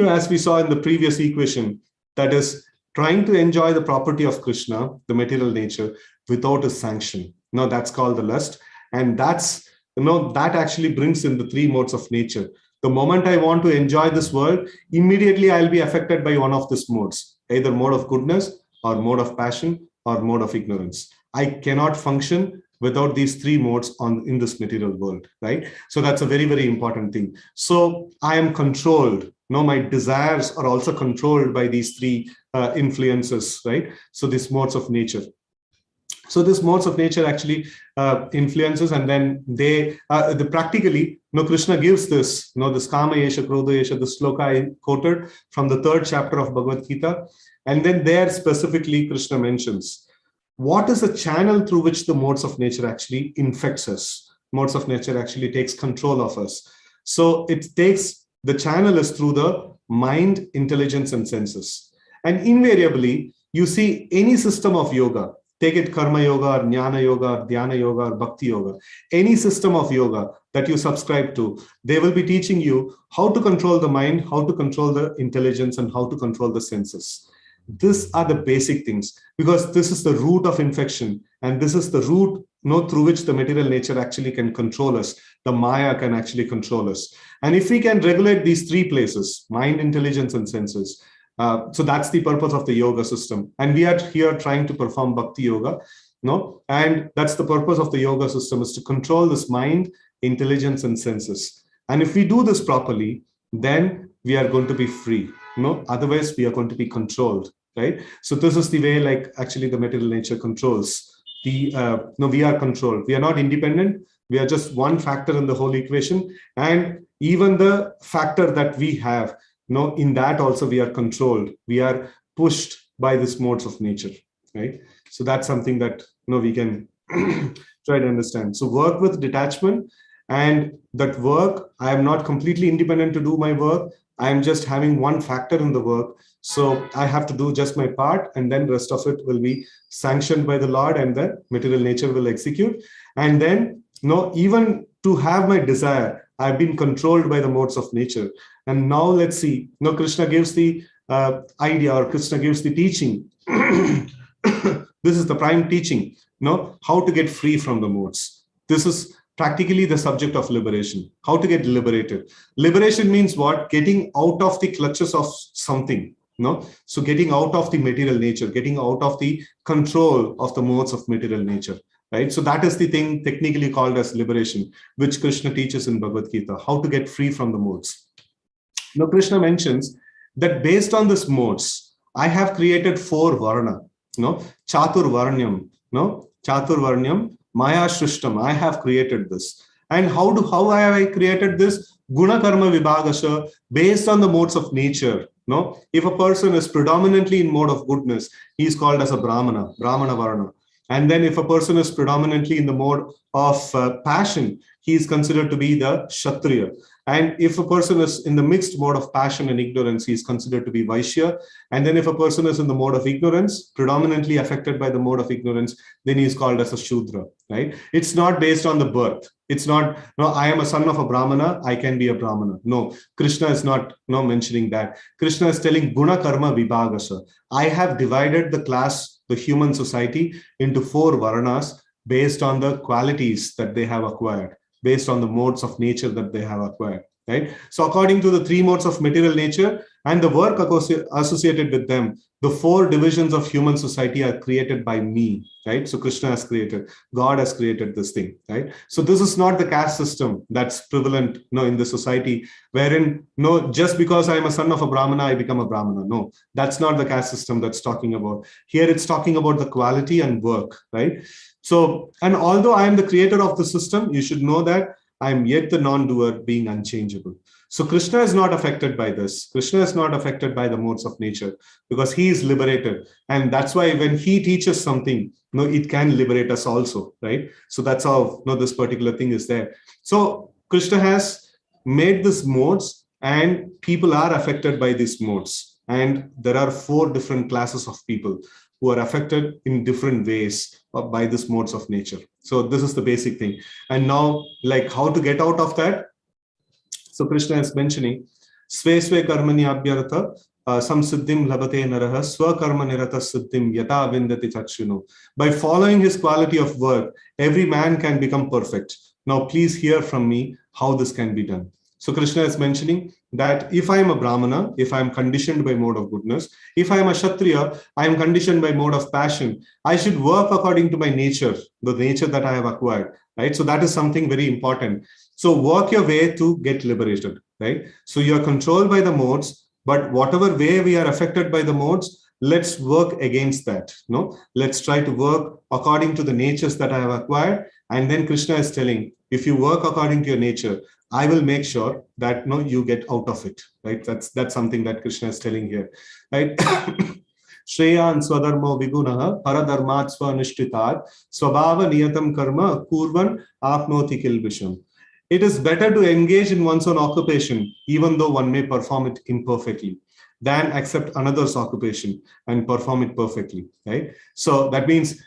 as we saw in the previous equation, that is trying to enjoy the property of Krishna, the material nature, without his sanction. No, that's called the lust. And that's, that actually brings in the three modes of nature. The moment I want to enjoy this world, immediately I'll be affected by one of these modes, either mode of goodness or mode of passion or mode of ignorance. I cannot function without these three modes in this material world, right? So that's a very, very important thing. So I am controlled. No, my desires are also controlled by these three influences, right? So these modes of nature. So this modes of nature actually influences, and then they practically, Krishna gives this, this Kama Yesha, Krodha Yesha, the sloka I quoted from the 3rd chapter of Bhagavad-Gita. And then there specifically Krishna mentions, what is the channel through which the modes of nature actually infects us? Modes of nature actually takes control of us. So the channel is through the mind, intelligence, and senses. And invariably, you see any system of yoga, take it karma yoga or jnana yoga or dhyana yoga or bhakti yoga, any system of yoga that you subscribe to, they will be teaching you how to control the mind, how to control the intelligence, and how to control the senses. These are the basic things, because this is the root of infection, and this is the root through which the material nature actually can control us. The Maya can actually control us. And if we can regulate these three places, mind, intelligence, and senses, so that's the purpose of the yoga system. And we are here trying to perform bhakti yoga, and that's the purpose of the yoga system, is to control this mind, intelligence, and senses. And if we do this properly, then we are going to be free. Otherwise we are going to be controlled, right? So this is the way, like, actually the material nature controls. We are controlled. We are not independent. We are just one factor in the whole equation. And even the factor that we have, in that also we are controlled. We are pushed by these modes of nature, right? So that's something that we can try to understand. So work with detachment, and that work, I am not completely independent to do my work. I am just having one factor in the work. So I have to do just my part, and then rest of it will be sanctioned by the Lord, and the material nature will execute. And then, even to have my desire, I've been controlled by the modes of nature. And now let's see, Krishna gives the idea, or Krishna gives the teaching. This is the prime teaching, how to get free from the modes. This is practically the subject of liberation, how to get liberated. Liberation means what? Getting out of the clutches of something. So getting out of the material nature, getting out of the control of the modes of material nature. Right? So that is the thing technically called as liberation, which Krishna teaches in Bhagavad-Gita, how to get free from the modes. Now, Krishna mentions that based on these modes, I have created 4 varna, Chatur Varnyam, Chatur Varnyam, Maya Shrishtam, I have created this. And how have I created this? Guna Karma Vibhagasha, based on the modes of nature. If a person is predominantly in mode of goodness, he is called as a Brahmana Varna. And then if a person is predominantly in the mode of passion, he is considered to be the Kshatriya. And if a person is in the mixed mode of passion and ignorance, he is considered to be Vaishya. And then if a person is in the mode of ignorance, predominantly affected by the mode of ignorance, then he is called as a Shudra, right? It's not based on the birth. It's not, no, I am a son of a Brahmana, I can be a Brahmana. No, Krishna is not mentioning that. Krishna is telling Guna Karma Vibhagasa. I have divided the class, the human society, into 4 Varanas based on the qualities that they have acquired, based on the modes of nature that they have acquired, right? So according to the 3 modes of material nature and the work associated with them, the 4 divisions of human society are created by me, right? So Krishna has created, God has created this thing, right? So this is not the caste system that's prevalent, in the society, wherein, just because I am a son of a Brahmana, I become a Brahmana. No, that's not the caste system that's talking about. Here it's talking about the quality and work, right? So, and although I am the creator of the system, you should know that I am yet the non-doer, being unchangeable. So Krishna is not affected by this. Krishna is not affected by the modes of nature because he is liberated. And that's why when he teaches something, it can liberate us also, right? So that's how this particular thing is there. So Krishna has made these modes and people are affected by these modes. And there are 4 different classes of people who are affected in different ways by these modes of nature. So this is the basic thing. And now, like, how to get out of that? So Krishna is mentioning, Sve Sve Karmani Abhyartha Samsiddhim Labhate Naraha Swa Karma Nirata Siddhim Yata Vindati Chakshuno. By following his quality of work, every man can become perfect. Now please hear from me how this can be done. So Krishna is mentioning that if I am a Brahmana, if I am conditioned by mode of goodness, if I am a Kshatriya, I am conditioned by mode of passion, I should work according to my nature, the nature that I have acquired, right? So that is something very important. So work your way to get liberated, right? So you are controlled by the modes, but whatever way we are affected by the modes, let's work against that. Let's try to work according to the natures that I have acquired. And then Krishna is telling, if you work according to your nature, I will make sure that you get out of it, right? That's something that Krishna is telling here, right? Shreyan swadharmo vigunaha paradharmat swanishtitat swabhava niyatam karma kurvan apnoti kilbisham. It is better to engage in one's own occupation, even though one may perform it imperfectly, than accept another's occupation and perform it perfectly, right? So that means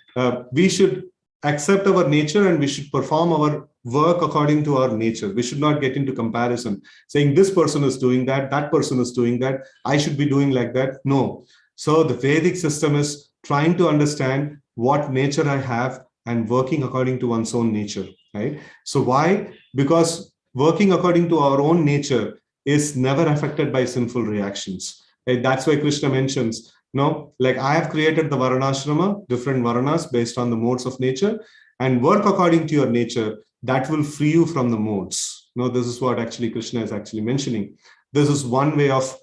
we should accept our nature and we should perform our work according to our nature. We should not get into comparison, saying this person is doing that, that person is doing that, I should be doing like that. No. So the Vedic system is trying to understand what nature I have and working according to one's own nature, right? So why? Because working according to our own nature is never affected by sinful reactions. Right? That's why Krishna mentions, like I have created the Varanashrama, different Varanas based on the modes of nature, and work according to your nature. That will free you from the modes. This is what actually Krishna is actually mentioning. This is one way of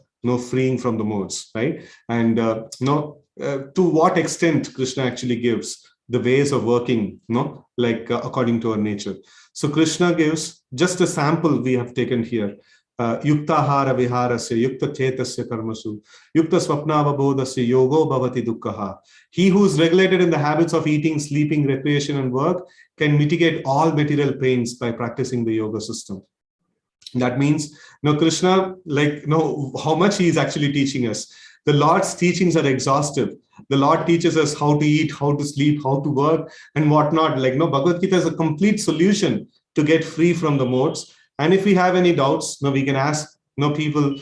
freeing from the modes, right? And to what extent Krishna actually gives the ways of working, according to our nature. So Krishna gives just a sample we have taken here. Yukta hara viharasya, yukta chetasya karmasu, yukta swapnavabodhasya yogo bhavati dukkhaha. He who is regulated in the habits of eating, sleeping, recreation, and work can mitigate all material pains by practicing the yoga system. That means, Krishna, how much he is actually teaching us. The Lord's teachings are exhaustive. The Lord teaches us how to eat, how to sleep, how to work, and whatnot. Bhagavad-Gita is a complete solution to get free from the modes. And if we have any doubts, we can ask people,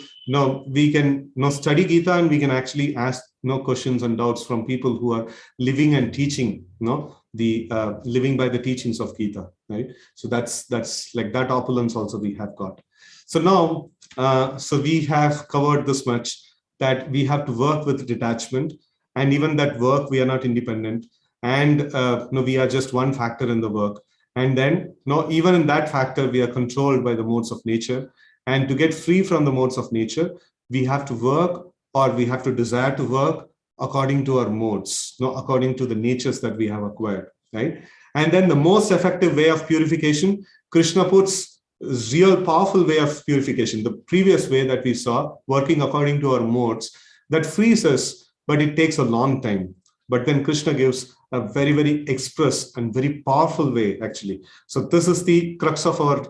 we can study Gita and we can actually ask questions and doubts from people who are living and teaching, living by the teachings of Gita, right? So that's like that opulence also we have got. So now, so we have covered this much, that we have to work with detachment, and even that work, we are not independent, and we are just one factor in the work. And then, even in that factor, we are controlled by the modes of nature. And to get free from the modes of nature, we have to work, or we have to desire to work according to our modes, according to the natures that we have acquired, right? And then the most effective way of purification, Krishna puts real powerful way of purification. The previous way that we saw, working according to our modes, that frees us, but it takes a long time. But then Krishna gives a very, very express and very powerful way, actually. So this is the crux of our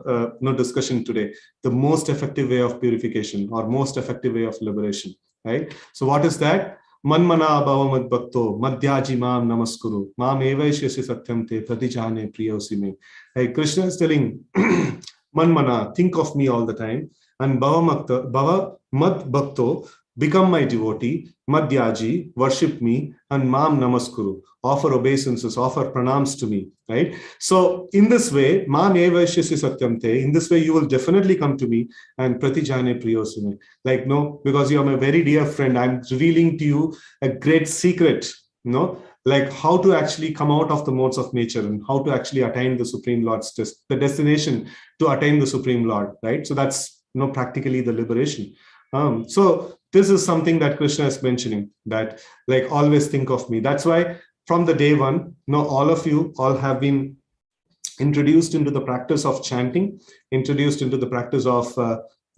discussion today, the most effective way of purification or most effective way of liberation, right? So what is that? Manmana bhavamad bhakto madhyaji mam namaskuru mam evaishyasi satyam te pratijane priyosime. Hey, Krishna is telling Manmana, think of me all the time, and bhava mad bhakto, become my devotee, madhyaji, worship me, and mam namaskuru, offer obeisances, offer pranams to me, right? So in this way, mam evaishyasi satyam te, in this way you will definitely come to me and pratijane priyosime. Like, no, because you are my very dear friend, I'm revealing to you a great secret, like how to actually come out of the modes of nature and how to actually attain the Supreme Lord's the destination to attain the Supreme Lord, right? So that's practically the liberation. So this is something that Krishna is mentioning, that like always think of me. That's why from the day one, all of you all have been introduced into the practice of chanting, introduced into the practice of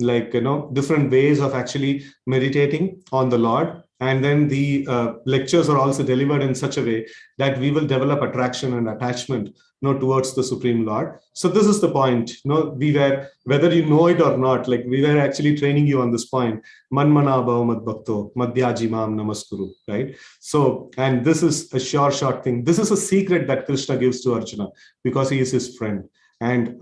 different ways of actually meditating on the Lord. And then the lectures are also delivered in such a way that we will develop attraction and attachment towards the Supreme Lord. So this is the point. We were, whether you know it or not, like we were actually training you on this point. Manmana bhavamad bhakto madhyaji mam namaskuru, right? So, and this is a short thing. This is a secret that Krishna gives to Arjuna because he is his friend. And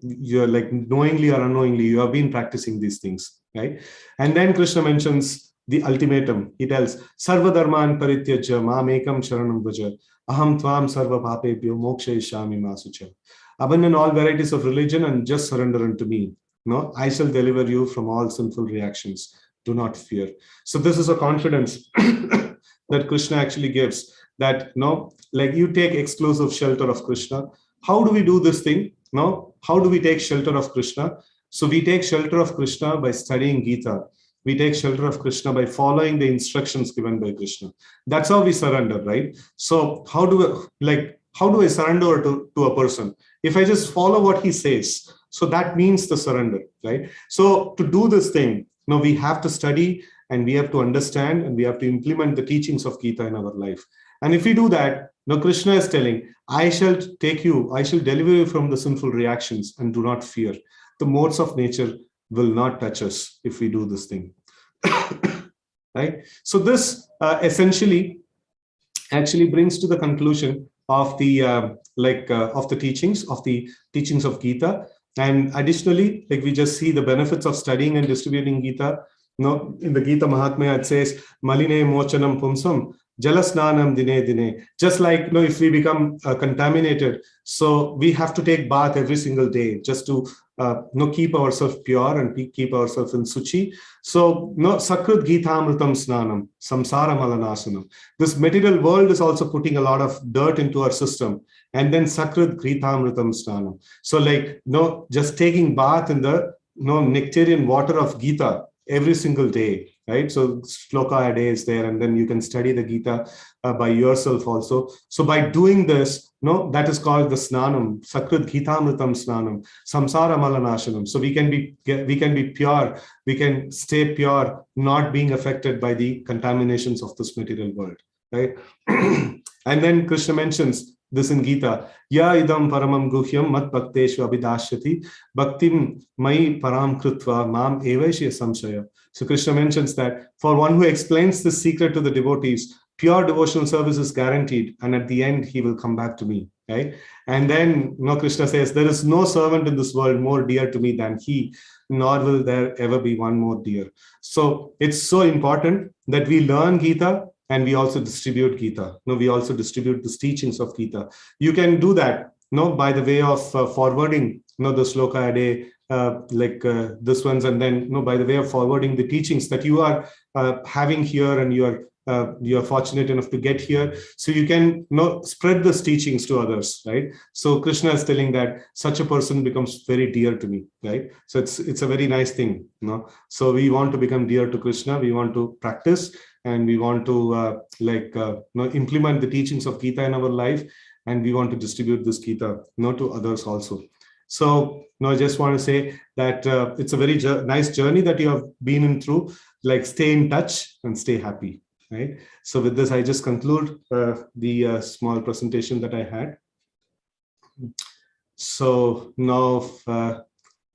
you're like knowingly or unknowingly, you have been practicing these things, right? And then Krishna mentions the ultimatum. He tells, Sarva dharman parityajya mamekam sharanam vraja aham tvam sarva papebhyo mokshayishyami ma sucha. Abandon all varieties of religion and just surrender unto me. I shall deliver you from all sinful reactions. Do not fear. So this is a confidence that Krishna actually gives, that like you take exclusive shelter of Krishna. How do we do this thing? How do we take shelter of Krishna? So we take shelter of Krishna by studying Gita. We take shelter of Krishna by following the instructions given by Krishna. That's how we surrender, right? So how do I surrender to a person? If I just follow what he says, so that means the surrender, right? So to do this thing, we have to study and we have to understand and we have to implement the teachings of Gita in our life. And if we do that, Krishna is telling, I shall deliver you from the sinful reactions and do not fear. The modes of nature will not touch us if we do this thing. Right? So this essentially actually brings to the conclusion of the teachings of Gita. And additionally, like we just see the benefits of studying and distributing Gita. In the Gita Mahatmya, it says, Maline mochanam pumsam jalasnanam dine dine. Just like if we become contaminated, so we have to take bath every single day just to keep ourselves pure and keep ourselves in suchi. So sakrut gita amritam snanam samsara malanasanam. This material world is also putting a lot of dirt into our system. And then sakrut gita amritam snanam. So like just taking bath in the nectarian water of Gita every single day, right? So shloka a day is there, and then you can study the Gita by yourself also. So by doing this, that is called the snanam, sakrut gitamritam snanam, samsara malanashanam. So we can be pure, we can stay pure, not being affected by the contaminations of this material world, right? And then Krishna mentions this in Gita, ya idam paramam guhyam mat bhakteshu abhidashyati bhaktim mai param krutva mam evaishya samshaya. So Krishna mentions that for one who explains this secret to the devotees, pure devotional service is guaranteed, and at the end he will come back to me, right? And then Krishna says, there is no servant in this world more dear to me than he, nor will there ever be one more dear. So it's so important that we learn Gita and we also distribute Gita. We also distribute the teachings of Gita. You can do that by the way of forwarding the shloka a day, this ones, and then by the way of forwarding the teachings that you are having here, and you are fortunate enough to get here, so you can spread these teachings to others, right? So Krishna is telling that such a person becomes very dear to me, right? So it's a very nice thing. So we want to become dear to Krishna, we want to practice, and we want to implement the teachings of Gita in our life, and we want to distribute this Gita to others also. So I just want to say that it's a very nice journey that you have been in through. Like, stay in touch and stay happy. right? So with this, I just conclude the small presentation that I had. So now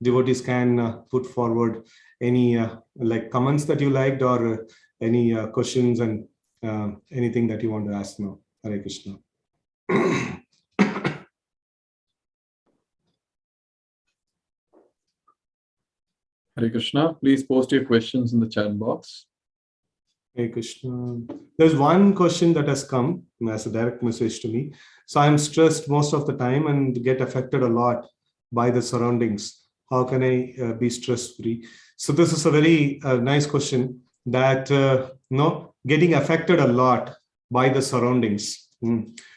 devotees can put forward any like comments that you liked, or any questions and anything that you want to ask now. Hare Krishna. Hare Krishna. Please post your questions in the chat box. Hare Krishna. There's one question that has come as a direct message to me. So I'm stressed most of the time and get affected a lot by the surroundings. How can I be stress-free? So this is a very nice question, that getting affected a lot by the surroundings.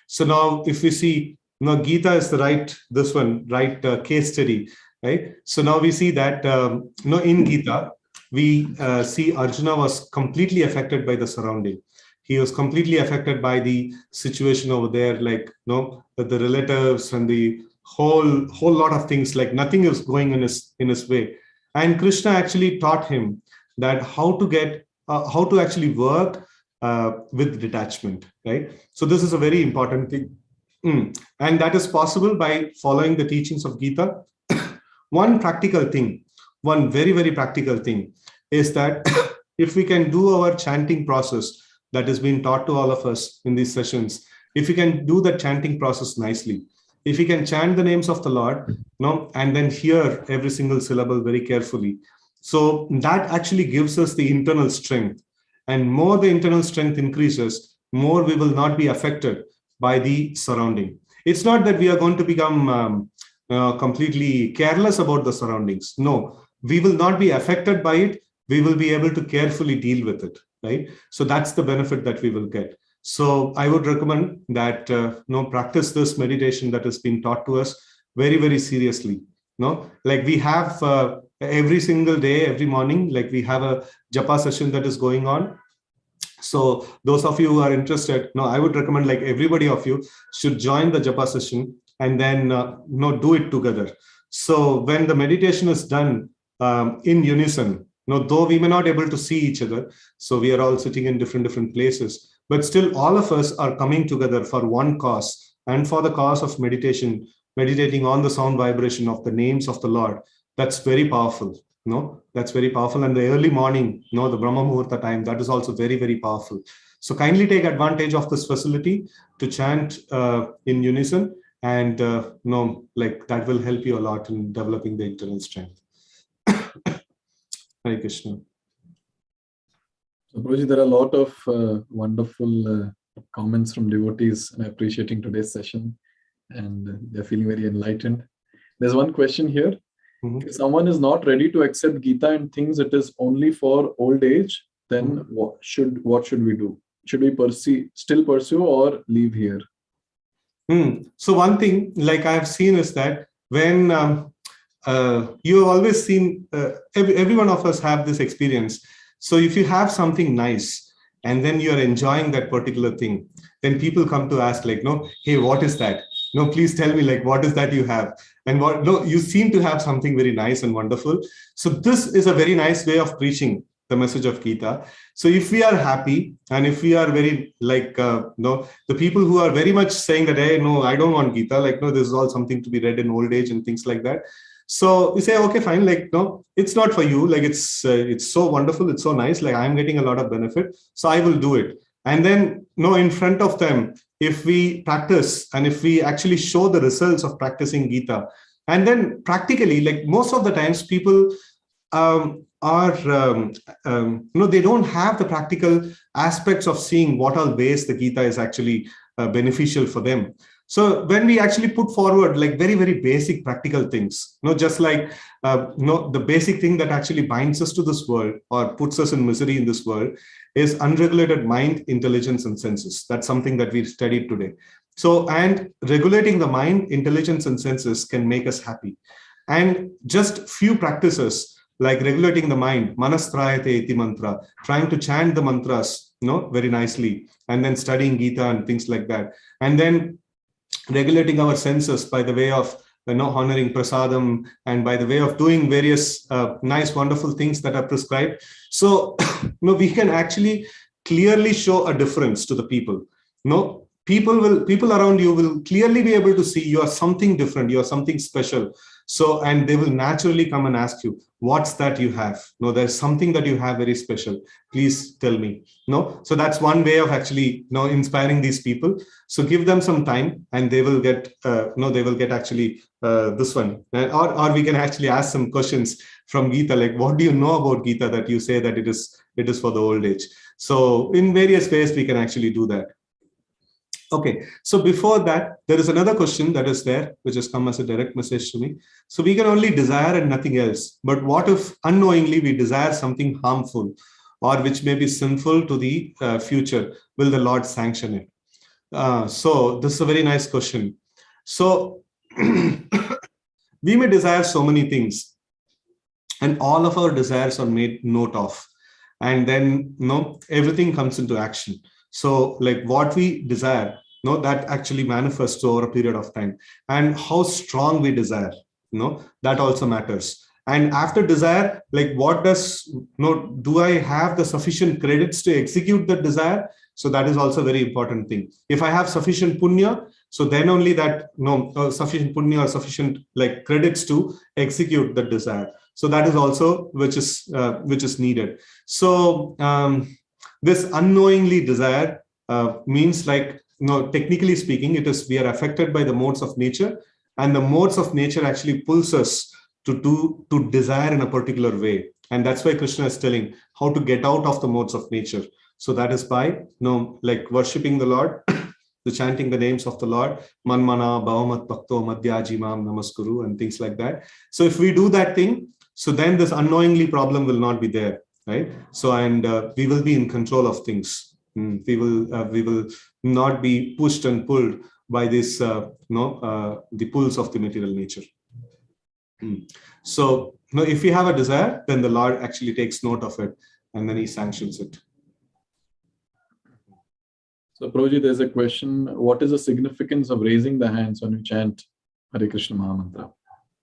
So now if we see, Gita is the right case study, right? So now we see that in Gita, we see Arjuna was completely affected by the surrounding. He was completely affected by the situation over there, like the relatives and the whole lot of things, like nothing is going in his way. And Krishna actually taught him that how to actually work with detachment, right? So this is a very important thing. And that is possible by following the teachings of Gita. One very, very practical thing is that if we can do our chanting process that is being taught to all of us in these sessions, if we can do the chanting process nicely, if we can chant the names of the Lord, and then hear every single syllable very carefully, so that actually gives us the internal strength. And more the internal strength increases, more we will not be affected by the surrounding. It's not that we are going to become completely careless about the surroundings. No, we will not be affected by it. We will be able to carefully deal with it, right? So that's the benefit that we will get. So I would recommend that practice this meditation that has been taught to us very, very seriously. Like we have every single day, every morning, like we have a japa session that is going on. So those of you who are interested, I would recommend, like, everybody of you should join the japa session and then do it together. So when the meditation is done in unison, though we may not be able to see each other, so we are all sitting in different places, but still all of us are coming together for one cause, and for the cause of meditating on the sound vibration of the names of the Lord. That's very powerful. That's very powerful. And the early morning, the Brahma Muhurta time, that is also very, very powerful. So kindly take advantage of this facility to chant in unison, and like that will help you a lot in developing the internal strength. Hare Krishna. So, Prabhuji, there are a lot of wonderful comments from devotees and appreciating today's session, and they're feeling very enlightened. There's one question here. If someone is not ready to accept Gita and thinks it is only for old age, then what should we do? Should we still pursue or leave here? So one thing, like I have seen, is that when you have always seen, every one of us have this experience. So if you have something nice and then you are enjoying that particular thing, then people come to ask, like, hey, what is that? Please tell me, like, what is that you have? And you seem to have something very nice and wonderful. So this is a very nice way of preaching the message of Gita. So if we are happy, and if we are very, like, the people who are very much saying that, hey, no, I don't want Gita, like, no, this is all something to be read in old age and things like that. So we say, okay, fine, like, no, it's not for you. Like, it's so wonderful. It's so nice. Like, I'm getting a lot of benefit. So I will do it. And then, in front of them, if we practice and if we actually show the results of practicing Gita, and then practically, like, most of the times people they don't have the practical aspects of seeing what all ways the Gita is actually beneficial for them. So when we actually put forward, like, very, very basic practical things, just like the basic thing that actually binds us to this world or puts us in misery in this world is unregulated mind, intelligence, and senses. That's something that we studied today. So, and regulating the mind, intelligence, and senses can make us happy. And just few practices like regulating the mind, manastrayate iti mantra, trying to chant the mantras, very nicely, and then studying Gita and things like that. And then regulating our senses by the way of honoring prasadam and by the way of doing various nice, wonderful things that are prescribed. So we can actually clearly show a difference to the people. No, people around you will clearly be able to see you are something different, you are something special. So, and they will naturally come and ask you, what's that you have? No, there's something that you have very special. Please tell me. No, so that's one way of actually inspiring these people. So give them some time, and they will get they will get actually this one. Or we can actually ask some questions from Gita, like, what do you know about Gita that you say that it is for the old age? So in various ways we can actually do that. Okay, so before that, there is another question that is there, which has come as a direct message to me. So we can only desire and nothing else. But what if unknowingly we desire something harmful or which may be sinful to the future? Will the Lord sanction it? So this is a very nice question. So we may desire so many things, and all of our desires are made note of. And then everything comes into action. So like what we desire, that actually manifests over a period of time. And how strong we desire, that also matters. And after desire, like what does, do I have the sufficient credits to execute the desire? So that is also a very important thing. If I have sufficient punya, so then only that, sufficient punya or sufficient like credits to execute the desire. So that is also which is needed. So this unknowingly desire means like, technically speaking, we are affected by the modes of nature, and the modes of nature actually pulls us to desire in a particular way. And that's why Krishna is telling how to get out of the modes of nature. So that is by, like worshipping the Lord, the chanting the names of the Lord, Manmana, Bhavamat Bhakto, Madhyajimam, Namaskuru, and things like that. So if we do that thing, so then this unknowingly problem will not be there, right? So, and we will be in control of things. We will not be pushed and pulled by this, the pulls of the material nature. So, if we have a desire, then the Lord actually takes note of it, and then he sanctions it. So, Prabhuji, there's a question. What is the significance of raising the hands when you chant Hare Krishna Maha Mantra?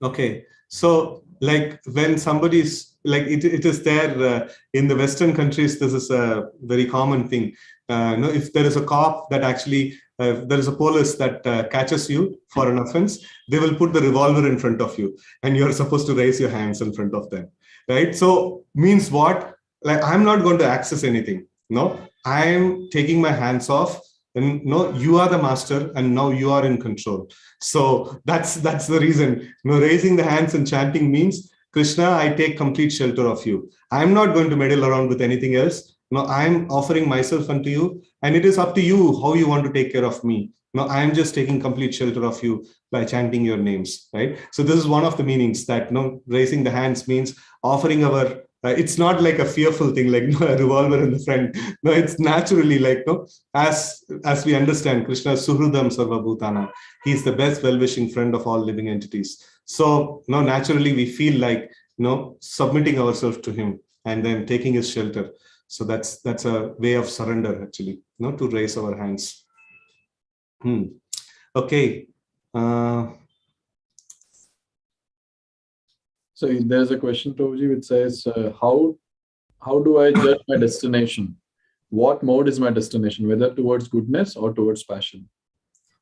Okay. So, like when somebody's like it is there in the Western countries, this is a very common thing. If there is a cop that actually, there is a police that catches you for an offense, they will put the revolver in front of you, and you are supposed to raise your hands in front of them, right? So means what? Like, I'm not going to access anything. No, I'm taking my hands off, and you are the master, and now you are in control. So that's the reason. Raising the hands and chanting means, Krishna, I take complete shelter of you. I'm not going to meddle around with anything else. I'm offering myself unto you, and it is up to you how you want to take care of me. I'm just taking complete shelter of you by chanting your names, right? So this is one of the meanings that raising the hands means offering our. It's not like a fearful thing, like a revolver in the front. No, it's naturally like as we understand, Krishna Suhrudam Sarva Bhutana. He's the best well-wishing friend of all living entities. So naturally we feel like submitting ourselves to him and then taking his shelter. So that's a way of surrender actually, to raise our hands. Okay. So there's a question, Prabhuji, which says, how do I judge my destination? What mode is my destination, whether towards goodness or towards passion?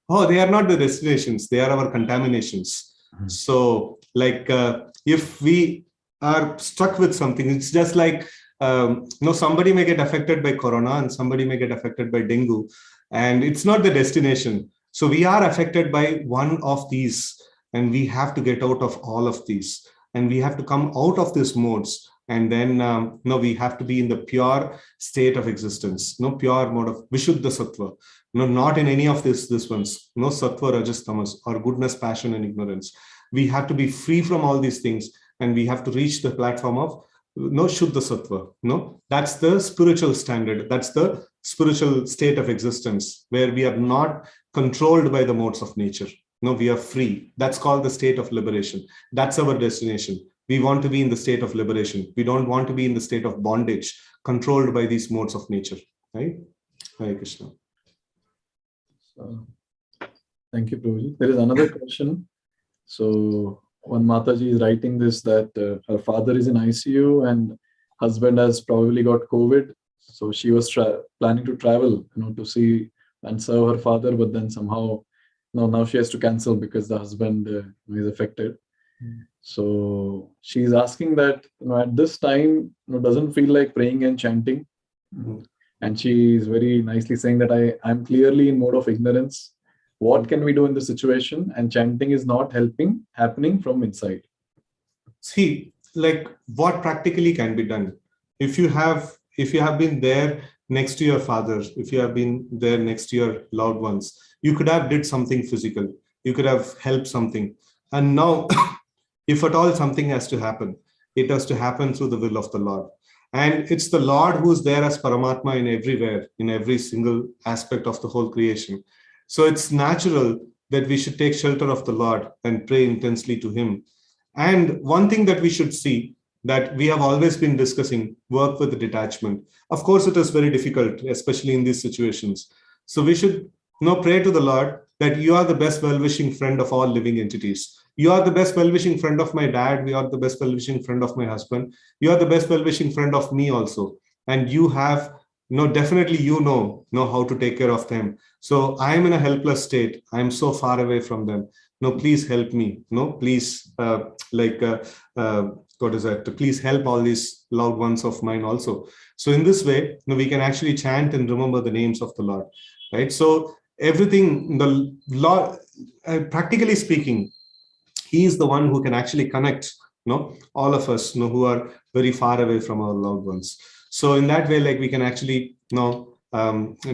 Oh, they are not the destinations. They are our contaminations. So like if we are stuck with something, it's just like, somebody may get affected by corona and somebody may get affected by dengue, and it's not the destination. So we are affected by one of these, and we have to get out of all of these. And we have to come out of these modes, and then we have to be in the pure state of existence, pure mode of Vishuddha Sattva, not in any of this ones, no Sattva, Rajas, Tamas, or goodness, passion, and ignorance. We have to be free from all these things, and we have to reach the platform of Shuddha Sattva. That's the spiritual standard. That's the spiritual state of existence where we are not controlled by the modes of nature. No, we are free. That's called the state of liberation. That's our destination. We want to be in the state of liberation. We don't want to be in the state of bondage, controlled by these modes of nature. Right? Hare Krishna. So, thank you, Prabhuji. There is another question. So one Mataji is writing this, that her father is in ICU and husband has probably got COVID. So she was planning to travel, to see and serve her father, but then somehow, now she has to cancel because the husband is affected. So she's asking that, at this time, doesn't feel like praying and chanting. And she is very nicely saying that I'm clearly in mode of ignorance. What can we do in this situation? And chanting is not happening from inside. See, like what practically can be done? If you have been there next to your father, if you have been there next to your loved ones, you could have did something physical. You could have helped something. And now, if at all something has to happen, it has to happen through the will of the Lord. And it's the Lord who's there as Paramatma in everywhere, in every single aspect of the whole creation. So it's natural that we should take shelter of the Lord and pray intensely to Him. And one thing that we should see, that we have always been discussing, work with detachment. Of course, it is very difficult, especially in these situations. So we should pray to the Lord that you are the best well-wishing friend of all living entities. You are the best well-wishing friend of my dad. You are the best well-wishing friend of my husband. You are the best well-wishing friend of me also. And you have, definitely you know how to take care of them. So I am in a helpless state. I am so far away from them. No, please help me. No, please, what is that? Please help all these loved ones of mine also. So in this way, we can actually chant and remember the names of the Lord, right? So everything, the Lord, practically speaking, He is the one who can actually connect, all of us, who are very far away from our loved ones. So in that way, like we can actually,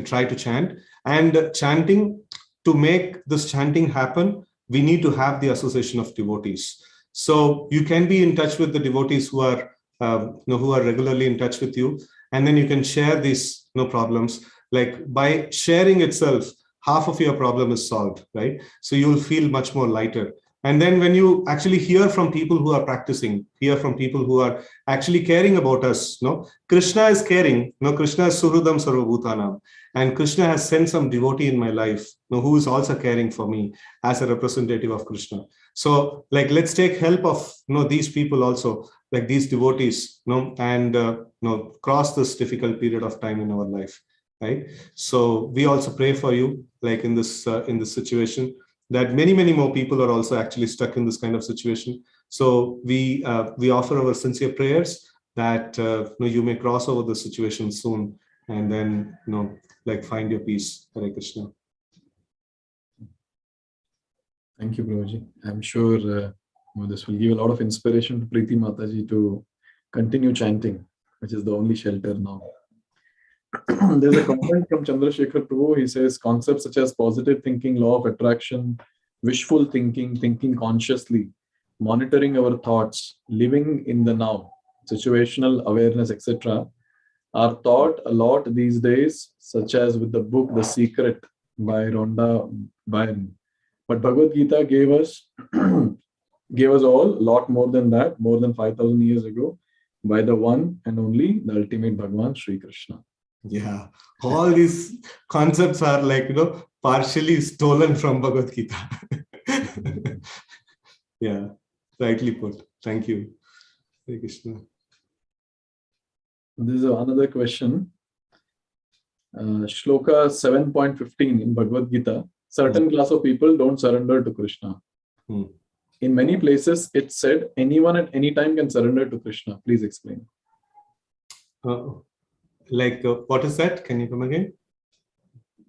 try to chant. And chanting, to make this chanting happen, we need to have the association of devotees. So you can be in touch with the devotees who are regularly in touch with you, and then you can share these problems. Like by sharing itself, half of your problem is solved, right? So you will feel much more lighter. And then when you actually hear from people who are practicing, hear from people who are actually caring about us, Krishna is caring, Krishna is Suhrudam Sarvabhutanam. And Krishna has sent some devotee in my life, who is also caring for me as a representative of Krishna. So like, let's take help of, these people also, like these devotees, and, cross this difficult period of time in our life, right? So we also pray for you, like in this situation, that many more people are also actually stuck in this kind of situation. So we offer our sincere prayers that you may cross over the situation soon, and then like find your peace. Hare Krishna. Thank you, Prabhuji. I'm sure this will give a lot of inspiration to Preeti Mataji to continue chanting, which is the only shelter now. There's a comment from Chandrasekhar Prabhu. He says concepts such as positive thinking, law of attraction, wishful thinking, thinking consciously, monitoring our thoughts, living in the now, situational awareness, etc., are taught a lot these days, such as with the book The Secret by Rhonda Byrne. But Bhagavad-Gita gave us all a lot more than that, more than 5,000 years ago, by the one and only, the ultimate Bhagwan, Sri Krishna. Yeah, all these concepts are like, partially stolen from Bhagavad-Gita. Yeah, rightly put. Thank you. Hare Krishna. This is another question. Shloka 7.15 in Bhagavad-Gita. Certain class of people don't surrender to Krishna. In many places, it's said anyone at any time can surrender to Krishna. Please explain. What is that? Can you come again?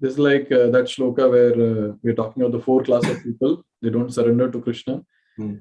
This is like that shloka where we're talking about the 4 classes of people. They don't surrender to Krishna.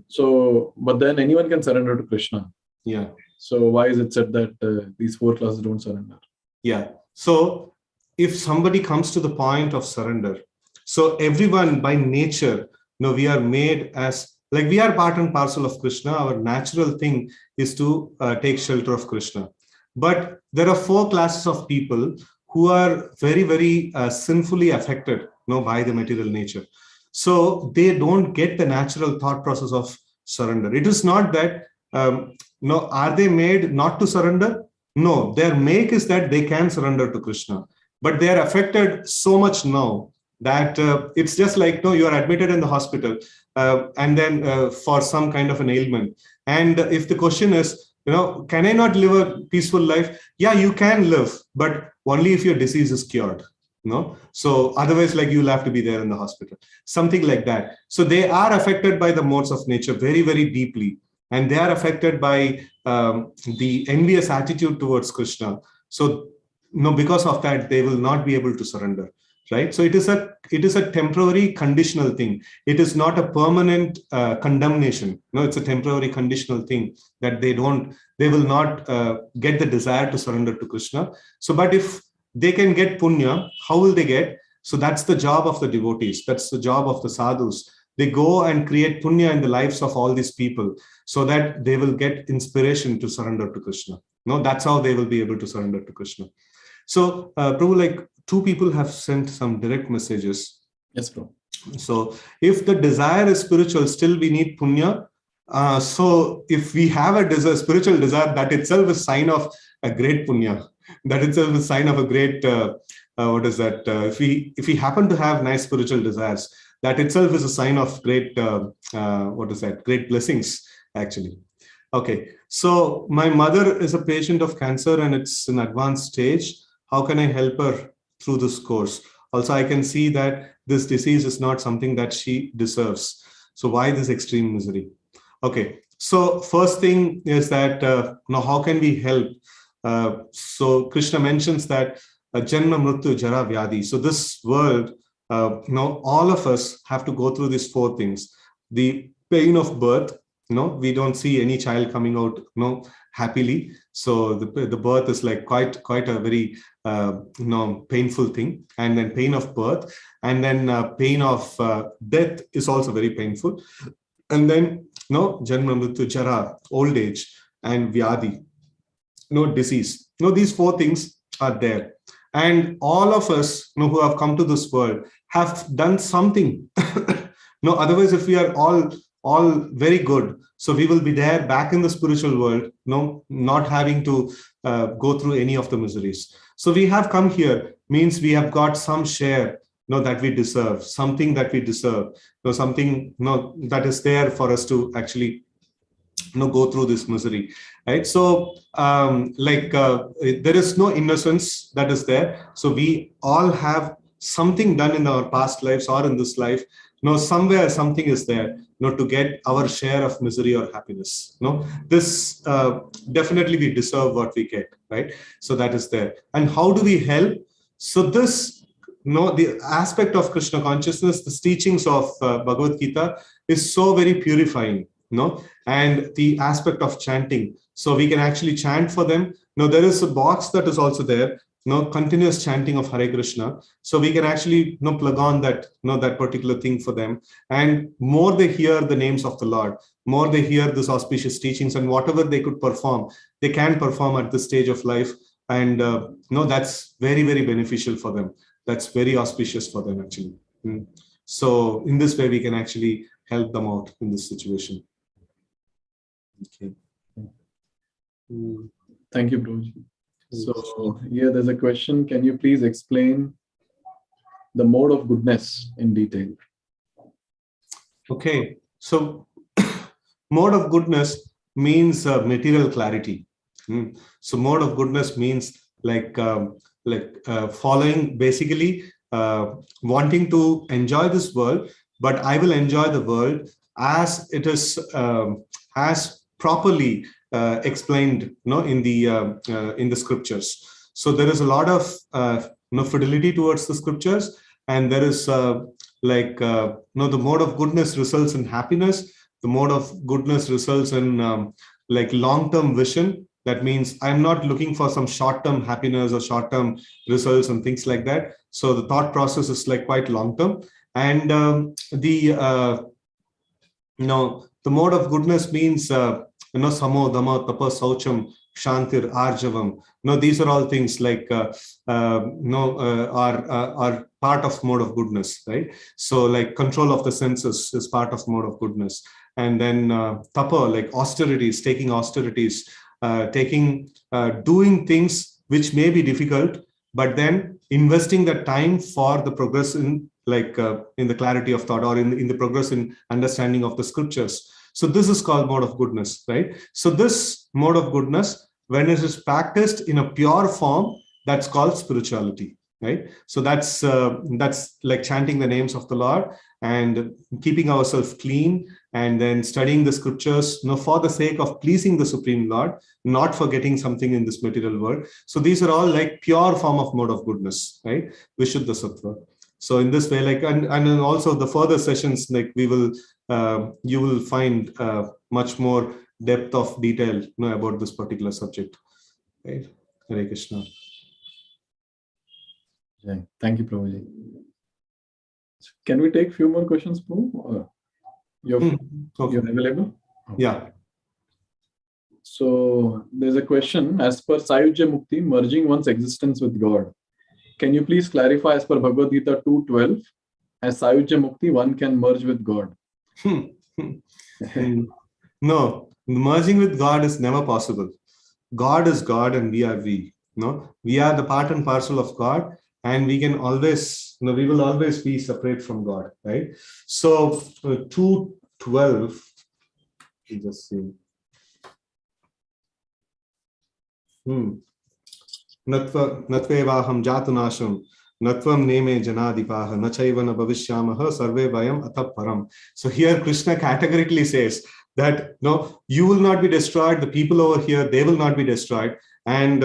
So, but then anyone can surrender to Krishna. Yeah. So why is it said that these 4 classes don't surrender? Yeah. So if somebody comes to the point of surrender, so everyone by nature, we are made as, like we are part and parcel of Krishna. Our natural thing is to take shelter of Krishna. But there are 4 classes of people who are very, very sinfully affected by the material nature. So they don't get the natural thought process of surrender. It is not that, are they made not to surrender? No, their make is that they can surrender to Krishna. But they are affected so much now that it's just like, you are admitted in the hospital and then for some kind of an ailment. And if the question is, can I not live a peaceful life? Yeah, you can live, but only if your disease is cured. So otherwise, like, you'll have to be there in the hospital, something like that. So they are affected by the modes of nature very, very deeply, and they are affected by the envious attitude towards Krishna. So because of that, they will not be able to surrender, right? So it is a temporary conditional thing. It is not a permanent condemnation. It's a temporary conditional thing that they will not get the desire to surrender to Krishna. So, but if they can get punya, how will they get? So that's the job of the devotees. That's the job of the sadhus. They go and create punya in the lives of all these people so that they will get inspiration to surrender to Krishna. That's how they will be able to surrender to Krishna. So, Prabhu, like, 2 people have sent some direct messages. Yes, bro. So if the desire is spiritual, still we need punya. So if we have a spiritual desire, that itself is sign of a great punya. That itself is sign of a great, if we happen to have nice spiritual desires, that itself is a sign of great, great blessings, actually. Okay, so my mother is a patient of cancer and it's in advanced stage. How can I help her through this course? Also, I can see that this disease is not something that she deserves. So why this extreme misery? Okay, so first thing is that, how can we help? So Krishna mentions that Janma Mrityu Jara Vyadi. So this world, all of us have to go through these 4 things. The pain of birth. We don't see any child coming out happily. So the birth is like quite a very painful thing. And then pain of birth, and then pain of death is also very painful. And then Janma Mrityu Jara, old age, and Vyadi, disease. These 4 things are there. And all of us who have come to this world have done something. Otherwise, if we are all very good, so we will be there back in the spiritual world, not having to go through any of the miseries. So we have come here means we have got some share that we deserve, something that we deserve, something that is there for us to actually go through this misery, right? So there is no innocence that is there. So we all have something done in our past lives or in this life. Somewhere something is there, to get our share of misery or happiness. This definitely we deserve what we get, right? So that is there. And how do we help? So this, the aspect of Krishna consciousness, the teachings of Bhagavad-Gita is so very purifying, and the aspect of chanting. So we can actually chant for them. There is a box that is also there. Continuous chanting of Hare Krishna. So we can actually plug on that, that particular thing for them. And more they hear the names of the Lord, more they hear this auspicious teachings, and whatever they could perform, they can perform at this stage of life. And that's very, very beneficial for them. That's very auspicious for them, actually. So in this way, we can actually help them out in this situation. Okay. Thank you, Prabhuji. So here there's a question. Can you please explain the mode of goodness in detail? Okay. So mode of goodness means material clarity. So mode of goodness means following, basically wanting to enjoy this world, but I will enjoy the world as it is, as properly explained in the scriptures. So there is a lot of fidelity towards the scriptures, and there is the mode of goodness results in happiness. The mode of goodness results in long-term vision. That means I'm not looking for some short-term happiness or short-term results and things like that. So the thought process is quite long-term. And the mode of goodness means samo, dhamma, tapa, saucham, shantir, arjavam. These are all things are part of mode of goodness, right? So control of the senses is part of mode of goodness. And then tapa, austerities, taking austerities, doing things which may be difficult, but then investing the time for the progress in the clarity of thought, or in the progress in understanding of the scriptures. So this is called mode of goodness, right? So this mode of goodness, when it is practiced in a pure form, that's called spirituality, right? So that's like chanting the names of the Lord and keeping ourselves clean, and then studying the scriptures, for the sake of pleasing the Supreme Lord, not for getting something in this material world. So these are all like pure form of mode of goodness, right? Vishuddha Sattva. So in this way, like, and then also the further sessions, like we will, you will find much more depth of detail, about this particular subject, right? Hare Krishna. Yeah. Thank you, Prabhuji. Can we take a few more questions, Prabhu? Okay. You're available? Okay. Yeah. So there's a question, as per Sayujya Mukti, merging one's existence with God. Can you please clarify, as per Bhagavad-Gita 2:12, as Sayujya Mukti, one can merge with God? No, merging with God is never possible. God is God and we are we. No, we are the part and parcel of God, and we can always, we will always be separate from God, right? So 2:12, just see. Natvevaham jatunasham natvam neme janadipaha nachaiva na bhavishyamaha sarve vayam atap param. So here Krishna categorically says that no, you will not be destroyed. The people over here, they will not be destroyed. And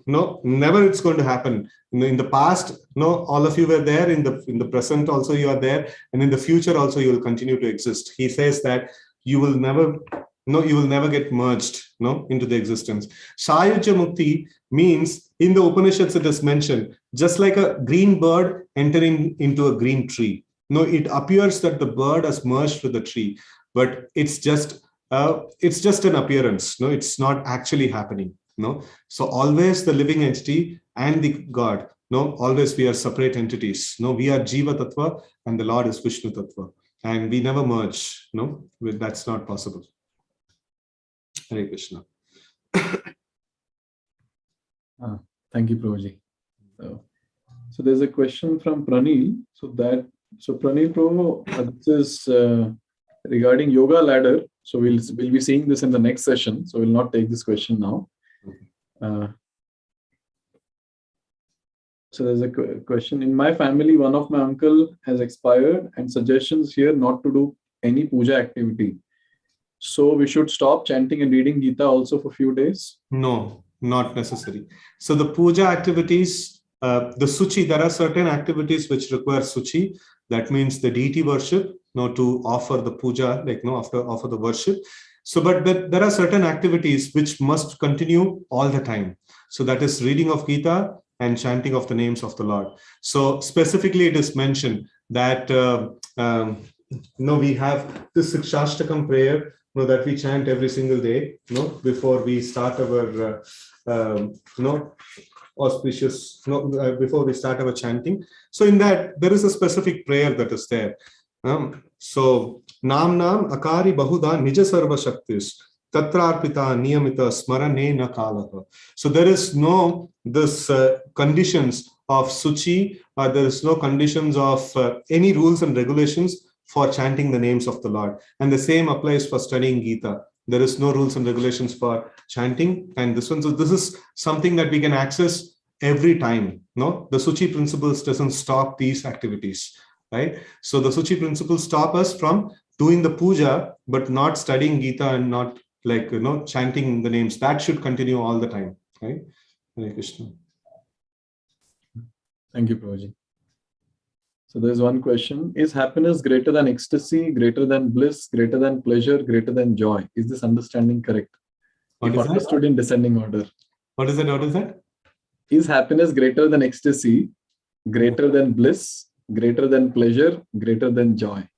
no, never it's going to happen. In the past, no, all of you were there. In the present also you are there, and in the future also you will continue to exist. He says that you will never get merged, into the existence. Sayujya Mukti means, in the Upanishads it is mentioned, just like a green bird entering into a green tree. It appears that the bird has merged with the tree, but it's just an appearance. It's not actually happening. So always the living entity and the God, always we are separate entities. We are Jiva Tattva and the Lord is Vishnu Tattva, and we never merge. That's not possible. Hare Krishna. Thank you, Prabhuji. So there's a question from Pranil. So Pranil Prabhu, this is regarding yoga ladder. So we'll be seeing this in the next session. So we'll not take this question now. So there's a question. In my family, one of my uncle has expired, and suggestions here not to do any puja activity. So we should stop chanting and reading Gita also for a few days? No, not necessary. So the puja activities, the suchi, there are certain activities which require suchi. That means the deity worship, to offer the puja, like offer the worship. So, but there are certain activities which must continue all the time. So that is reading of Gita and chanting of the names of the Lord. So specifically, it is mentioned that we have this Sikshashtakam prayer, that we chant every single day, before we start our auspicious, before we start our chanting. So in that, there is a specific prayer that is there. So Nam Akari Bahuda Nija Sarva Shaktis Tatrarpita Niyamita Smarane na Kalaha. So there is no this conditions of suchi, there is no conditions of any rules and regulations for chanting the names of the Lord. And the same applies for studying Gita. There is no rules and regulations for chanting. And this one, so this is something that we can access every time. The Suchi principles doesn't stop these activities, right? So the Suchi principles stop us from doing the puja, but not studying Gita and not chanting the names. That should continue all the time, right? Hare Krishna. Thank you, Prabhuji. So there's one question. Is happiness greater than ecstasy, greater than bliss, greater than pleasure, greater than joy? Is this understanding correct? If understood in descending order. What is that? Is happiness greater than ecstasy, greater than bliss, greater than pleasure, greater than joy?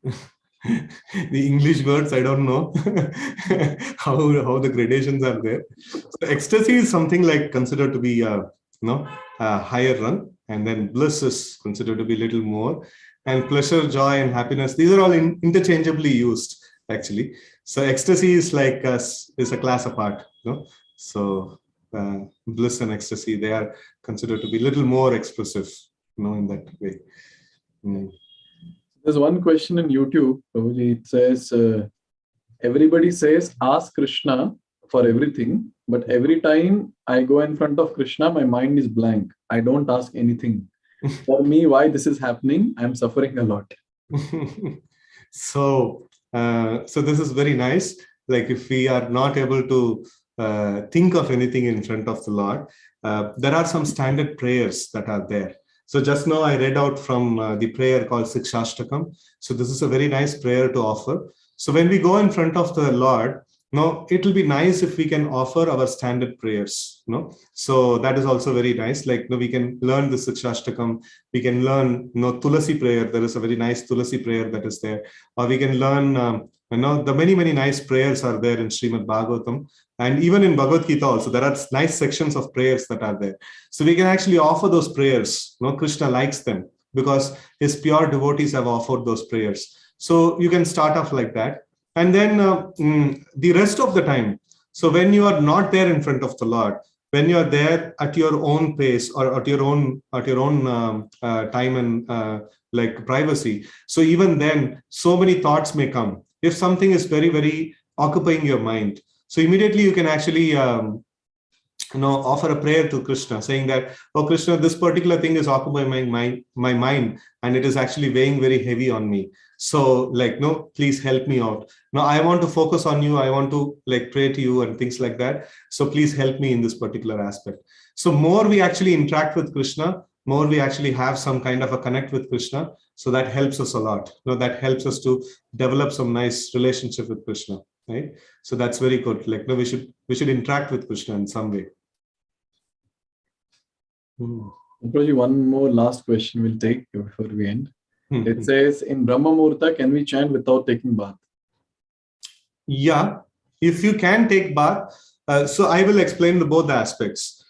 The English words, I don't know how the gradations are there. So ecstasy is something like considered to be a higher run, and then bliss is considered to be a little more, and pleasure, joy, and happiness, these are all interchangeably used actually. So ecstasy is like is a class apart. So bliss and ecstasy, they are considered to be a little more expressive, in that way. There's one question in YouTube, Prabhuji. It says, everybody says, ask Krishna for everything. But every time I go in front of Krishna, my mind is blank. I don't ask anything. For me, why this is happening, I'm suffering a lot. So this is very nice. Like if we are not able to think of anything in front of the Lord, there are some standard prayers that are there. So just now I read out from the prayer called Sikshashtakam. So this is a very nice prayer to offer. So when we go in front of the Lord, it will be nice if we can offer our standard prayers. So that is also very nice. Like we can learn the Sikshashtakam. We can learn Tulasi prayer. There is a very nice Tulasi prayer that is there. Or we can learn the many nice prayers are there in Srimad Bhagavatam. And even in Bhagavad-Gita also, there are nice sections of prayers that are there. So we can actually offer those prayers. Krishna likes them because his pure devotees have offered those prayers. So you can start off like that. And then the rest of the time, so when you are not there in front of the Lord, when you are there at your own pace or at your own time and like privacy, so even then, so many thoughts may come. If something is very, very occupying your mind, so immediately you can actually offer a prayer to Krishna, saying that, oh Krishna, this particular thing is occupying my mind, and it is actually weighing very heavy on me. So like, please help me out. Now I want to focus on you. I want to like pray to you and things like that. So please help me in this particular aspect. So more we actually interact with Krishna, more we actually have some kind of a connect with Krishna. So that helps us a lot. That helps us to develop some nice relationship with Krishna. Right? So that's very good. Like, we should interact with Krishna in some way. Prabhuji, one more last question we'll take before we end. It says, in Brahma Muhurta, can we chant without taking bath? Yeah, if you can take bath. So I will explain both aspects.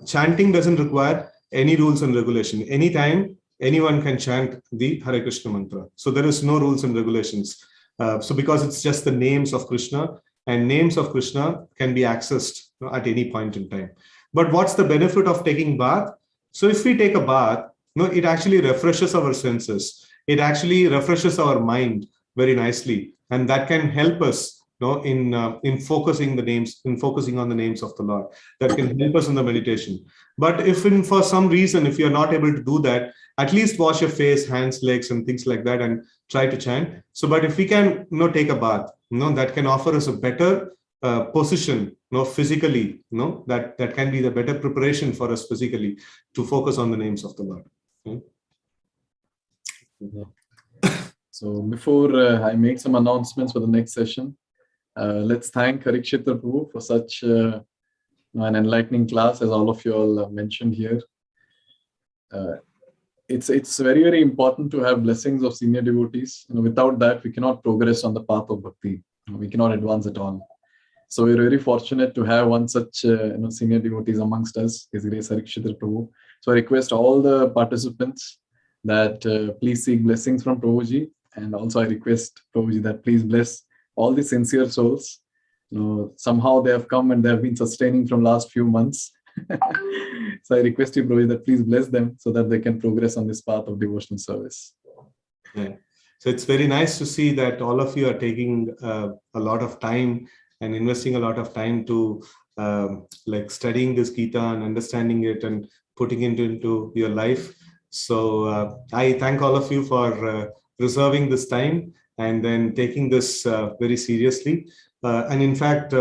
Chanting doesn't require any rules and regulation. Anytime, anyone can chant the Hare Krishna mantra. So there is no rules and regulations. So because it's just the names of Krishna, and names of Krishna can be accessed at any point in time. But what's the benefit of taking bath? So if we take a bath, it actually refreshes our senses. It actually refreshes our mind very nicely, and that can help us, in focusing on the names of the Lord. That can help us in the meditation. But if for some reason, if you are not able to do that, at least wash your face, hands, legs, and things like that, and try to chant. So, but if we can, take a bath, that can offer us a better position, physically, that can be the better preparation for us physically to focus on the names of the Lord. So before I make some announcements for the next session, let's thank Hariksetra Prabhu for such an enlightening class, as all of you all mentioned here. It's very, very important to have blessings of senior devotees. Without that, we cannot progress on the path of bhakti. We cannot advance at all. So we're very fortunate to have one such senior devotees amongst us, His Grace Hariksetra Prabhu. So I request all the participants that please seek blessings from Prabhuji, and also I request Prabhuji that please bless all the sincere souls. Somehow they have come and they have been sustaining from last few months. So I request you, Prabhuji, that please bless them so that they can progress on this path of devotional service. Yeah. So it's very nice to see that all of you are taking a lot of time and investing a lot of time to like studying this Gita and understanding it and putting it into your life. So I thank all of you for reserving this time and then taking this very seriously. And in fact,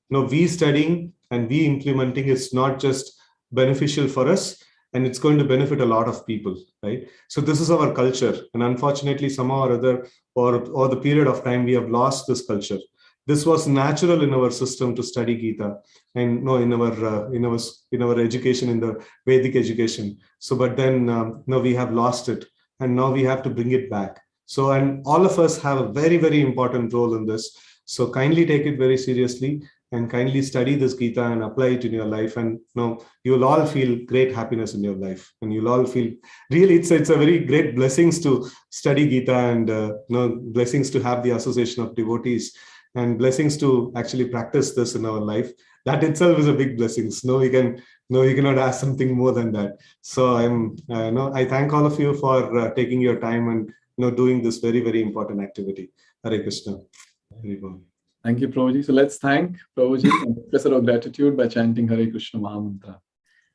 we studying and we implementing is not just beneficial for us, and it's going to benefit a lot of people, right? So this is our culture, and unfortunately, somehow or other, or the period of time, we have lost this culture. This was natural in our system to study Gita, and in our education, in the Vedic education. So, but then we have lost it, and now we have to bring it back. So, and all of us have a very, very important role in this. So, kindly take it very seriously and kindly study this Gita and apply it in your life, and you will all feel great happiness in your life, and you'll all feel really it's a very great blessings to study Gita, and blessings to have the association of devotees, and blessings to actually practice this in our life. That itself is a big blessing. You cannot ask something more than that. So I thank all of you for taking your time and doing this very, very important activity. Hare Krishna. Hare Krishna. Thank you, Prabhuji. So let's thank Prabhuji and express our gratitude by chanting Hare Krishna Maha Mantra.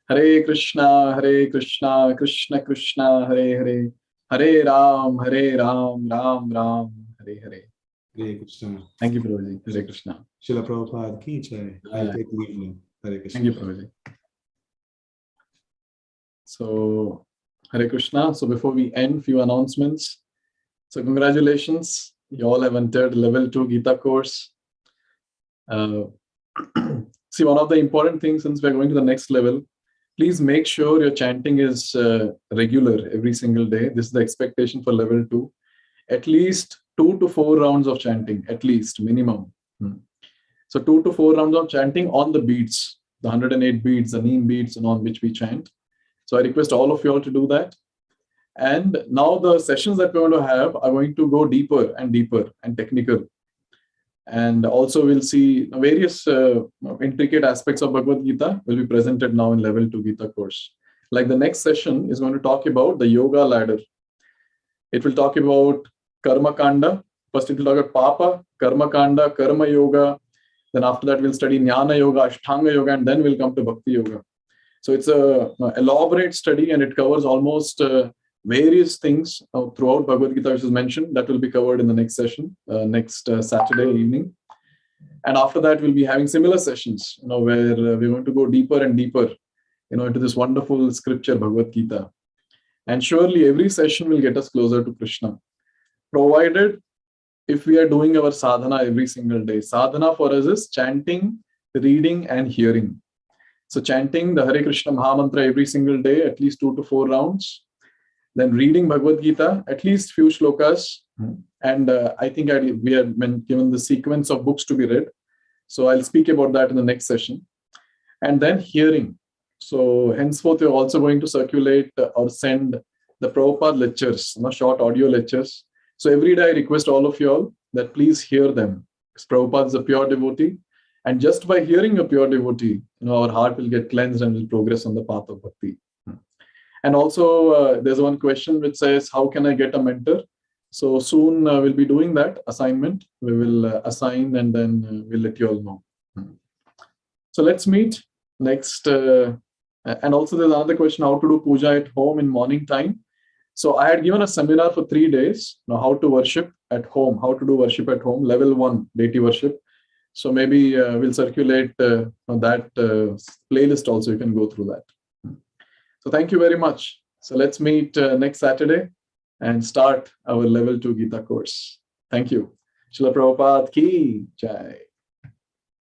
Hare Krishna, Krishna Krishna, Hare Hare, Hare Ram, Ram Ram, Hare Hare. Hare Krishna. Thank you, Prabhuji. Hare Krishna. Srila Prabhupada ki jai. I'll take leave now. Hare Krishna. Thank you, Prabhuji. So, Hare Krishna. So before we end, few announcements. So congratulations. You all have entered level 2 Gita course. See, one of the important things, since we're going to the next level, please make sure your chanting is regular every single day. This is the expectation for level 2. At least 2 to 4 rounds of chanting, at least minimum. So 2 to 4 rounds of chanting on the beats, the 108 beats, the neem beats, and on which we chant. So I request all of you all to do that. And now the sessions that we're going to have are going to go deeper and technical. And also we'll see various intricate aspects of Bhagavad-Gita will be presented now in level 2 Gita course. Like the next session is going to talk about the yoga ladder. It will talk about karma kanda. First it will talk about papa, karma kanda, karma yoga. Then after that we'll study jnana yoga, ashtanga yoga, and then we'll come to bhakti yoga. So it's a elaborate study and it covers almost various things throughout Bhagavad-Gita which is mentioned. That will be covered in the next session, next Saturday evening. And after that, we'll be having similar sessions, where we're going to go deeper and deeper, into this wonderful scripture, Bhagavad-Gita. And surely every session will get us closer to Krishna, provided if we are doing our sadhana every single day. Sadhana for us is chanting, reading, and hearing. So chanting the Hare Krishna Maha Mantra every single day, at least 2 to 4 rounds. Then reading Bhagavad-Gita, at least few shlokas. And I think we have been given the sequence of books to be read. So I'll speak about that in the next session. And then hearing. So henceforth, we're also going to circulate or send the Prabhupada lectures, short audio lectures. So every day I request all of you all that please hear them. Because Prabhupada is a pure devotee. And just by hearing a pure devotee, our heart will get cleansed and will progress on the path of bhakti. And also, there's one question which says, how can I get a mentor? So soon we'll be doing that assignment. We will assign and then we'll let you all know. So let's meet next. And also there's another question, how to do puja at home in morning time. So I had given a seminar for 3 days, how to worship at home, how to do worship at home, level 1 deity worship. So maybe we'll circulate that playlist also. You can go through that. So thank you very much. So let's meet next Saturday and start our level 2 Gita course. Thank you. Srila Prabhupada ki jai.